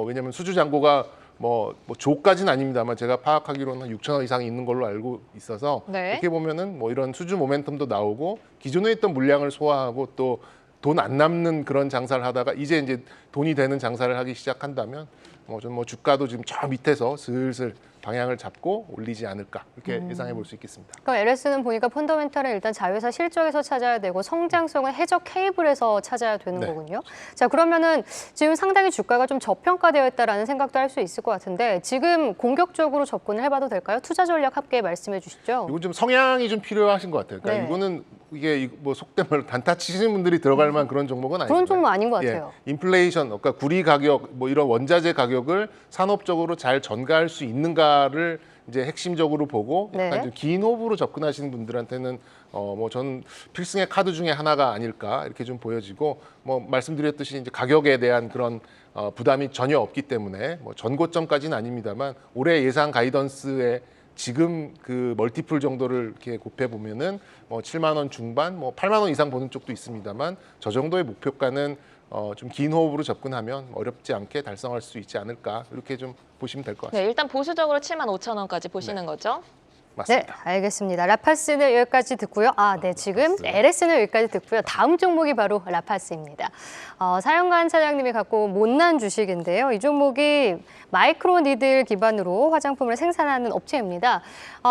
왜냐하면 수주 잔고가 뭐 조까지는 아닙니다만 제가 파악하기로는 6천억 이상이 있는 걸로 알고 있어서, 네. 이렇게 보면은 뭐 이런 수주 모멘텀도 나오고, 기존에 있던 물량을 소화하고 또 돈 안 남는 그런 장사를 하다가 이제 돈이 되는 장사를 하기 시작한다면, 좀 주가도 지금 저 밑에서 슬슬 방향을 잡고 올리지 않을까, 이렇게 예상해 볼 수 있겠습니다. 그럼 LS는 보니까 펀더멘탈은 일단 자회사 실적에서 찾아야 되고, 성장성은 해저 케이블에서 찾아야 되는 네. 거군요. 자, 그러면은 지금 상당히 주가가 좀 저평가되어 있다라는 생각도 할 수 있을 것 같은데, 지금 공격적으로 접근을 해봐도 될까요? 투자 전략 함께 말씀해 주시죠. 이건 좀 성향이 좀 필요하신 것 같아요. 그러니까 네. 이거는 이게 뭐 속된 말로 단타 치시는 분들이 들어갈 만한 그런 종목은 아니에요. 그런 종목 아닌 것 같아요. 인플레이션, 그러니까 구리 가격, 뭐 이런 원자재 가격을 산업적으로 잘 전가할 수 있는가를 이제 핵심적으로 보고, 약간 네. 좀 긴 호흡으로 접근하시는 분들한테는 뭐 전 필승의 카드 중에 하나가 아닐까, 이렇게 좀 보여지고, 뭐 말씀드렸듯이 이제 가격에 대한 그런 부담이 전혀 없기 때문에 뭐 전고점까지는 아닙니다만 올해 예상 가이던스에 지금 그 멀티플 정도를 이렇게 곱해 보면은 뭐 7만 원 중반, 뭐 8만 원 이상 보는 쪽도 있습니다만 저 정도의 목표가는 좀 긴 호흡으로 접근하면 어렵지 않게 달성할 수 있지 않을까 이렇게 좀 보시면 될 것 같습니다. 네, 일단 보수적으로 7만 5천 원까지 보시는 거죠? 네, 맞습니다. 알겠습니다. 라파스는 여기까지 듣고요. 네, 지금 LS는 여기까지 듣고요. 다음 종목이 바로 라파스입니다. 사연관 차장님이 갖고 온 못난 주식인데요. 이 종목이 마이크로 니들 기반으로 화장품을 생산하는 업체입니다.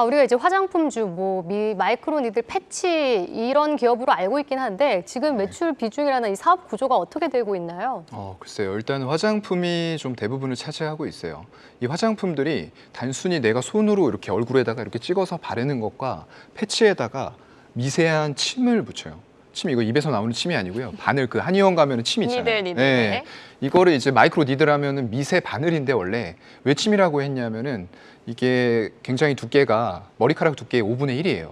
우리가 이제 화장품주, 마이크로 니들 패치 이런 기업으로 알고 있긴 한데 지금 매출 비중이라는 이 사업 구조가 어떻게 되고 있나요? 글쎄요. 일단 화장품이 좀 대부분을 차지하고 있어요. 이 화장품들이 단순히 내가 손으로 이렇게 얼굴에다가 이렇게 찍어서 바르는 것과 패치에다가 미세한 침을 붙여요. 침 이거 입에서 나오는 침이 아니고요. 바늘 그 한의원 가면은 침 있잖아요. 니들. 네. 이거를 이제 마이크로 니들하면은 미세 바늘인데 원래 왜 침이라고 했냐면은 이게 굉장히 두께가 머리카락 두께의 5분의 1이에요.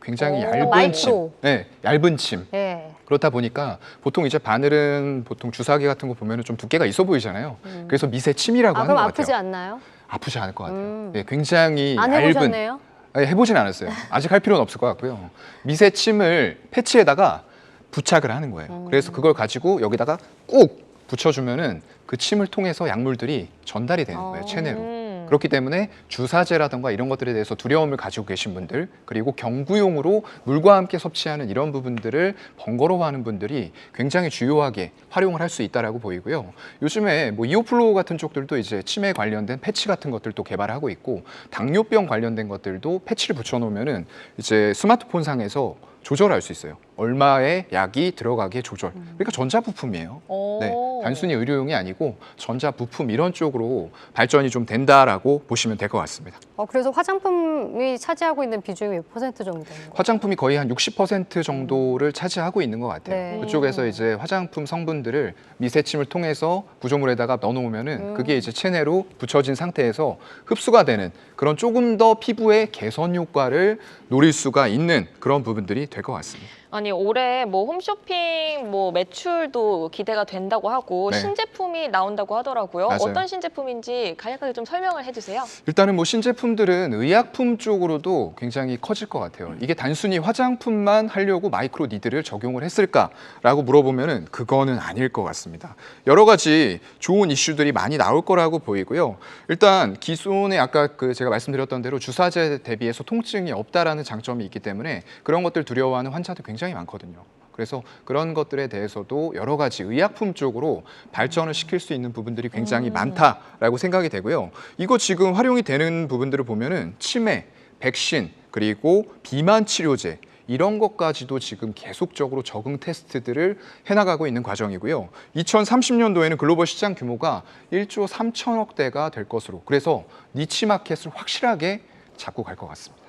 굉장히 얇은 마이크로. 침. 네, 얇은 침. 네. 그렇다 보니까 보통 이제 바늘은 보통 주사기 같은 거 보면은 좀 두께가 있어 보이잖아요. 그래서 미세 침이라고 하는 그럼 것 아프지 같아요. 않나요? 아프지 않을 것 같아요. 네, 굉장히 안 얇은. 해보셨네요? 아니, 해보진 않았어요. 아직 할 필요는 없을 것 같고요. 미세 침을 패치에다가 부착을 하는 거예요. 그래서 그걸 가지고 여기다가 꾹 붙여주면은 그 침을 통해서 약물들이 전달이 되는 거예요, 체내로. 그렇기 때문에 주사제라든가 이런 것들에 대해서 두려움을 가지고 계신 분들, 그리고 경구용으로 물과 함께 섭취하는 이런 부분들을 번거로워하는 분들이 굉장히 주요하게 활용을 할 수 있다라고 보이고요. 요즘에 뭐 이오플로우 같은 쪽들도 이제 치매 관련된 패치 같은 것들도 개발하고 있고, 당뇨병 관련된 것들도 패치를 붙여놓으면은 이제 스마트폰 상에서 조절할 수 있어요. 얼마의 약이 들어가게 조절. 그러니까 전자부품이에요. 네, 단순히 의료용이 아니고 전자부품 이런 쪽으로 발전이 좀 된다라고 보시면 될 것 같습니다. 그래서 화장품이 차지하고 있는 비중이 몇 퍼센트 정도 되는 거예요? 화장품이 거의 한 60% 정도를 차지하고 있는 것 같아요. 네. 그쪽에서 이제 화장품 성분들을 미세침을 통해서 구조물에다가 넣어놓으면은 그게 이제 체내로 붙여진 상태에서 흡수가 되는 그런 조금 더 피부의 개선 효과를 노릴 수가 있는 그런 부분들이 될 것 같습니다. 아니 올해 뭐 홈쇼핑 뭐 매출도 기대가 된다고 하고 네. 신제품이 나온다고 하더라고요. 맞아요. 어떤 신제품인지 간략하게 좀 설명을 해주세요. 일단은 뭐 신제품들은 의약품 쪽으로도 굉장히 커질 것 같아요. 이게 단순히 화장품만 하려고 마이크로 니들을 적용을 했을까라고 물어보면은 그거는 아닐 것 같습니다. 여러 가지 좋은 이슈들이 많이 나올 거라고 보이고요. 일단 기존에 아까 그 제가 말씀드렸던 대로 주사제 대비해서 통증이 없다라는 장점이 있기 때문에 그런 것들 두려워하는 환자들 굉장히 많거든요. 그래서 그런 것들에 대해서도 여러 가지 의약품 쪽으로 발전을 시킬 수 있는 부분들이 굉장히 많다라고 생각이 되고요. 이거 지금 활용이 되는 부분들을 보면은 치매, 백신, 그리고 비만 치료제 이런 것까지도 지금 계속적으로 적응 테스트들을 해나가고 있는 과정이고요. 2030년도에는 글로벌 시장 규모가 1조 3천억 대가 될 것으로, 그래서 니치 마켓을 확실하게 잡고 갈 것 같습니다.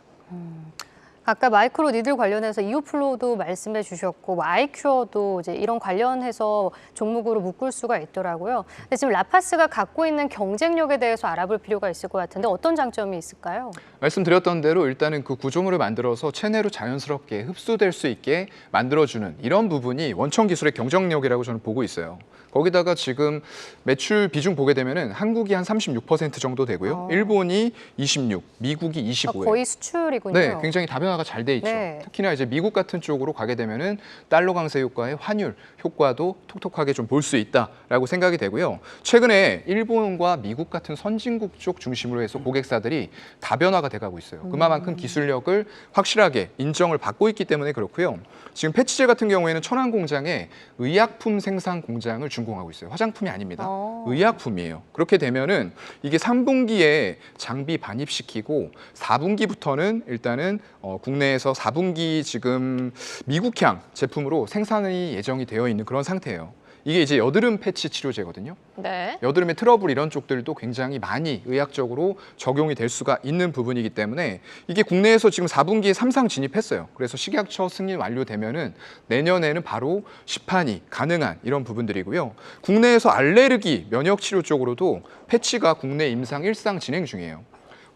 아까 마이크로 니들 관련해서 이오플로우도 말씀해 주셨고 아이큐어도 이제 이런 관련해서 종목으로 묶을 수가 있더라고요. 근데 지금 라파스가 갖고 있는 경쟁력에 대해서 알아볼 필요가 있을 것 같은데 어떤 장점이 있을까요? 말씀드렸던 대로 일단은 그 구조물을 만들어서 체내로 자연스럽게 흡수될 수 있게 만들어주는 이런 부분이 원천 기술의 경쟁력이라고 저는 보고 있어요. 거기다가 지금 매출 비중 보게 되면은 한국이 한 36% 정도 되고요. 일본이 26, 미국이 25예요. 거의 수출이군요. 네, 굉장히 다변화가 잘 돼 있죠. 네. 특히나 이제 미국 같은 쪽으로 가게 되면은 달러 강세 효과의 환율 효과도 톡톡하게 좀 볼 수 있다라고 생각이 되고요. 최근에 일본과 미국 같은 선진국 쪽 중심으로 해서 고객사들이 다변화가 돼가고 있어요. 그만큼 기술력을 확실하게 인정을 받고 있기 때문에 그렇고요. 지금 패치제 같은 경우에는 천안 공장에 의약품 생산 공장을 준공하고 있어요. 화장품이 아닙니다. 의약품이에요. 그렇게 되면은 이게 3분기에 장비 반입시키고 4분기부터는 일단은 국내에서 4분기 지금 미국향 제품으로 생산이 예정이 되어 있는 그런 상태예요. 이게 이제 여드름 패치 치료제거든요. 네. 여드름의 트러블 이런 쪽들도 굉장히 많이 의학적으로 적용이 될 수가 있는 부분이기 때문에 이게 국내에서 지금 4분기에 3상 진입했어요. 그래서 식약처 승인 완료되면은 내년에는 바로 시판이 가능한 이런 부분들이고요. 국내에서 알레르기 면역 치료 쪽으로도 패치가 국내 임상 1상 진행 중이에요.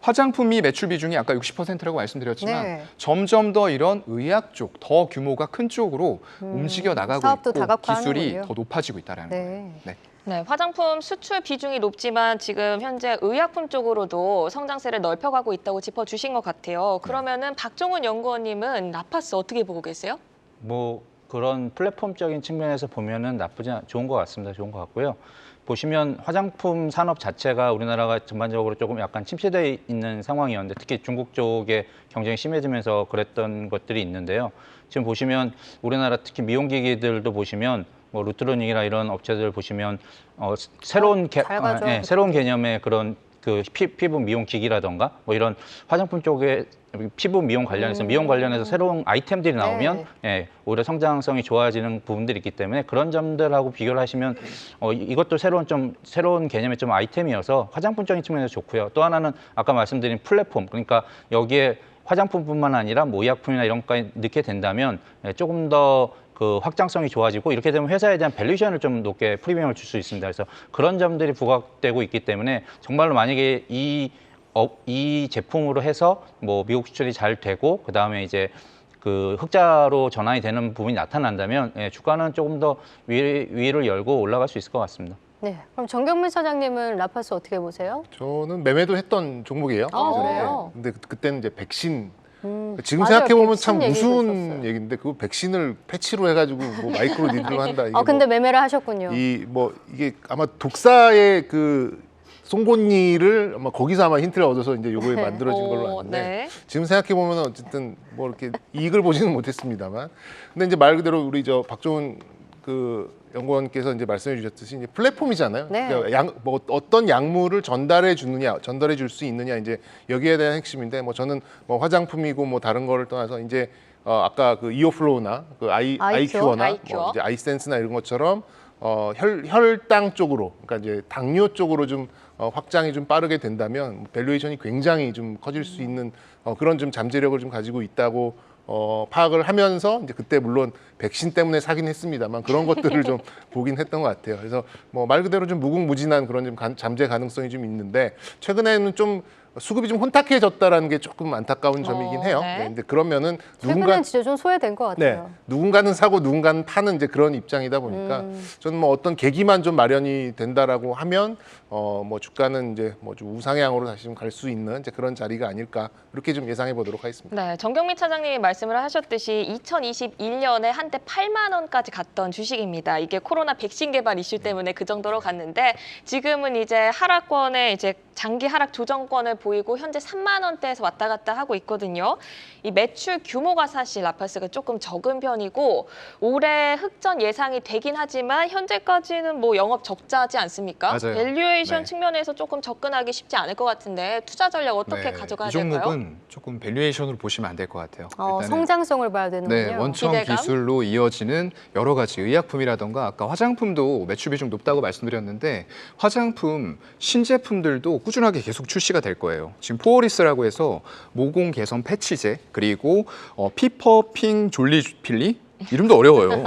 화장품이 매출 비중이 아까 60%라고 말씀드렸지만 네. 점점 더 이런 의학 쪽, 더 규모가 큰 쪽으로 움직여 나가고 사업도 있고 다각화하는군요. 기술이 더 높아지고 있다는 거예요. 네. 네. 네, 화장품 수출 비중이 높지만 지금 현재 의약품 쪽으로도 성장세를 넓혀가고 있다고 짚어주신 것 같아요. 그러면은 박종훈 연구원님은 라파스 어떻게 보고 계세요? 뭐 그런 플랫폼적인 측면에서 보면은 좋은 것 같습니다. 좋은 것 같고요. 보시면 화장품 산업 자체가 우리나라가 전반적으로 조금 약간 침체되어 있는 상황이었는데 특히 중국 쪽에 경쟁이 심해지면서 그랬던 것들이 있는데요. 지금 보시면 우리나라 특히 미용기기들도 보시면 뭐 루트로닉이나 이런 업체들 보시면 새로운 새로운 개념의 그런 그 피부 미용 기기라던가 뭐 이런 화장품 쪽에 피부 미용 관련해서 미용 관련해서 새로운 아이템들이 나오면 예, 오히려 성장성이 좋아지는 부분들이 있기 때문에 그런 점들하고 비교를 하시면 이것도 새로운 개념의 좀 아이템이어서 화장품적인 측면에서 좋고요. 또 하나는 아까 말씀드린 플랫폼, 그러니까 여기에 화장품뿐만 아니라 뭐 의약품이나 이런 것까지 넣게 된다면 조금 더 그 확장성이 좋아지고 이렇게 되면 회사에 대한 밸류에이션을 좀 높게 프리미엄을 줄 수 있습니다. 그래서 그런 점들이 부각되고 있기 때문에 정말로 만약에 이 제품으로 해서 뭐 미국 수출이 잘 되고 그 다음에 이제 그 흑자로 전환이 되는 부분이 나타난다면 주가는 조금 더 위를 열고 올라갈 수 있을 것 같습니다. 네, 그럼 정경민 차장님은 라파스 어떻게 보세요? 저는 매매도 했던 종목이에요. 그래요? 근데 그때는 이제 백신. 지금 맞아요. 생각해보면 참 백신 얘기도 우스운 있었어요. 얘기인데 그 백신을 패치로 해가지고 뭐 마이크로 니들로 한다. 이게 근데 매매를 하셨군요. 이게 아마 독사의 그 송곳니를 아마 거기서 아마 힌트를 얻어서 이제 요거에 만들어진 걸로 아는데 네. 지금 생각해 보면 어쨌든 뭐 이렇게 이익을 보지는 못했습니다만 근데 이제 말 그대로 우리 저 박종훈 그 연구원께서 이제 말씀해 주셨듯이 이제 플랫폼이잖아요. 네. 그러니까 뭐 어떤 약물을 전달해 줄 수 있느냐 이제 여기에 대한 핵심인데 뭐 저는 뭐 화장품이고 뭐 다른 거를 떠나서 이제 아까 그 이오플로우나 그 아이큐어나 아이큐어. 뭐 이제 아이센스나 이런 것처럼 혈당 쪽으로 그러니까 이제 당뇨 쪽으로 좀 확장이 좀 빠르게 된다면 밸류에이션이 굉장히 좀 커질 수 있는 그런 좀 잠재력을 좀 가지고 있다고 파악을 하면서 이제 그때 물론 백신 때문에 사긴 했습니다만 그런 것들을 좀 보긴 했던 것 같아요. 그래서 뭐 말 그대로 좀 무궁무진한 그런 좀 잠재 가능성이 좀 있는데 최근에는 좀 수급이 좀 혼탁해졌다라는 게 조금 안타까운 점이긴 해요. 네. 근데 그러면은 최근엔 진짜 좀 소외된 것 같아요. 누군가는 사고 누군가는 파는 이제 그런 입장이다 보니까 저는 뭐 어떤 계기만 좀 마련이 된다라고 하면 뭐 주가는 이제 뭐 좀 우상향으로 다시 좀 갈 수 있는 이제 그런 자리가 아닐까 이렇게 좀 예상해 보도록 하겠습니다. 네, 정경민 차장님이 말씀을 하셨듯이 2021년에 한때 8만 원까지 갔던 주식입니다. 이게 코로나 백신 개발 이슈 때문에 그 정도로 갔는데 지금은 이제 하락권에 이제 장기 하락 조정권을 보이고 현재 3만 원대에서 왔다 갔다 하고 있거든요. 이 매출 규모가 사실 라파스가 조금 적은 편이고 올해 흑전 예상이 되긴 하지만 현재까지는 뭐 영업 적자지 않습니까? 맞아요. 밸류에이션 네. 측면에서 조금 접근하기 쉽지 않을 것 같은데 투자 전략 어떻게 가져가야 이 될까요? 종목은 조금 밸류에이션으로 보시면 안 될 것 같아요. 성장성을 봐야 되는군요. 네, 원천 기대감? 기술로 이어지는 여러 가지 의약품이라던가 아까 화장품도 매출 비중 높다고 말씀드렸는데 화장품 신제품들도 꾸준하게 계속 출시가 될 거예요. 지금 포어리스라고 해서 모공 개선 패치제 그리고 피퍼핑 졸리 필리 이름도 어려워요.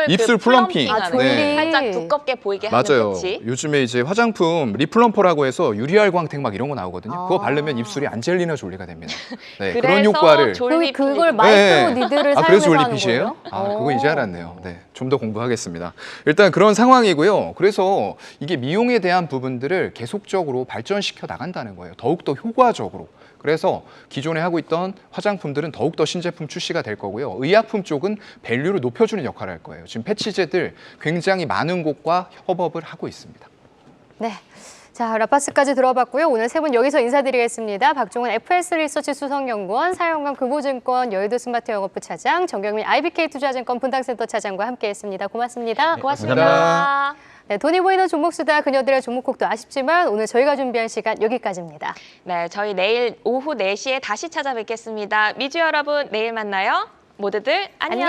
입술 플럼핑. 아, 졸리. 네. 살짝 두껍게 보이게 하는 맞아요. 패치. 요즘에 이제 화장품 리플럼퍼라고 해서 유리알 광택 막 이런 거 나오거든요. 그거 바르면 입술이 안젤리나 졸리가 됩니다. 네, 그런 효과를 그걸 마이크로 니들을 그래서 사용해서 하는 졸리핏이에요? 거예요? 그거 이제 알았네요. 네, 좀 더 공부하겠습니다. 일단 그런 상황이고요. 그래서 이게 미용에 대한 부분들을 계속적으로 발전시켜 나간다는 거예요. 더욱더 효과적으로. 그래서 기존에 하고 있던 화장품들은 더욱더 신제품 출시가 될 거고요. 의약품 쪽은 밸류를 높여주는 역할을 할 거예요. 지금 패치제들 굉장히 많은 곳과 협업을 하고 있습니다. 네. 자, 라파스까지 들어봤고요. 오늘 세 분 여기서 인사드리겠습니다. 박종훈 FS 리서치 수석연구원, 사영감 금호증권 여의도 스마트 영업부 차장, 정경민 IBK 투자증권 분당센터 차장과 함께했습니다. 고맙습니다. 고맙습니다. 네, 돈이 보이는 종목수다 그녀들의 종목콕도 아쉽지만 오늘 저희가 준비한 시간 여기까지입니다. 네, 저희 내일 오후 4시에 다시 찾아뵙겠습니다. 미주 여러분, 내일 만나요. 모두들 안녕.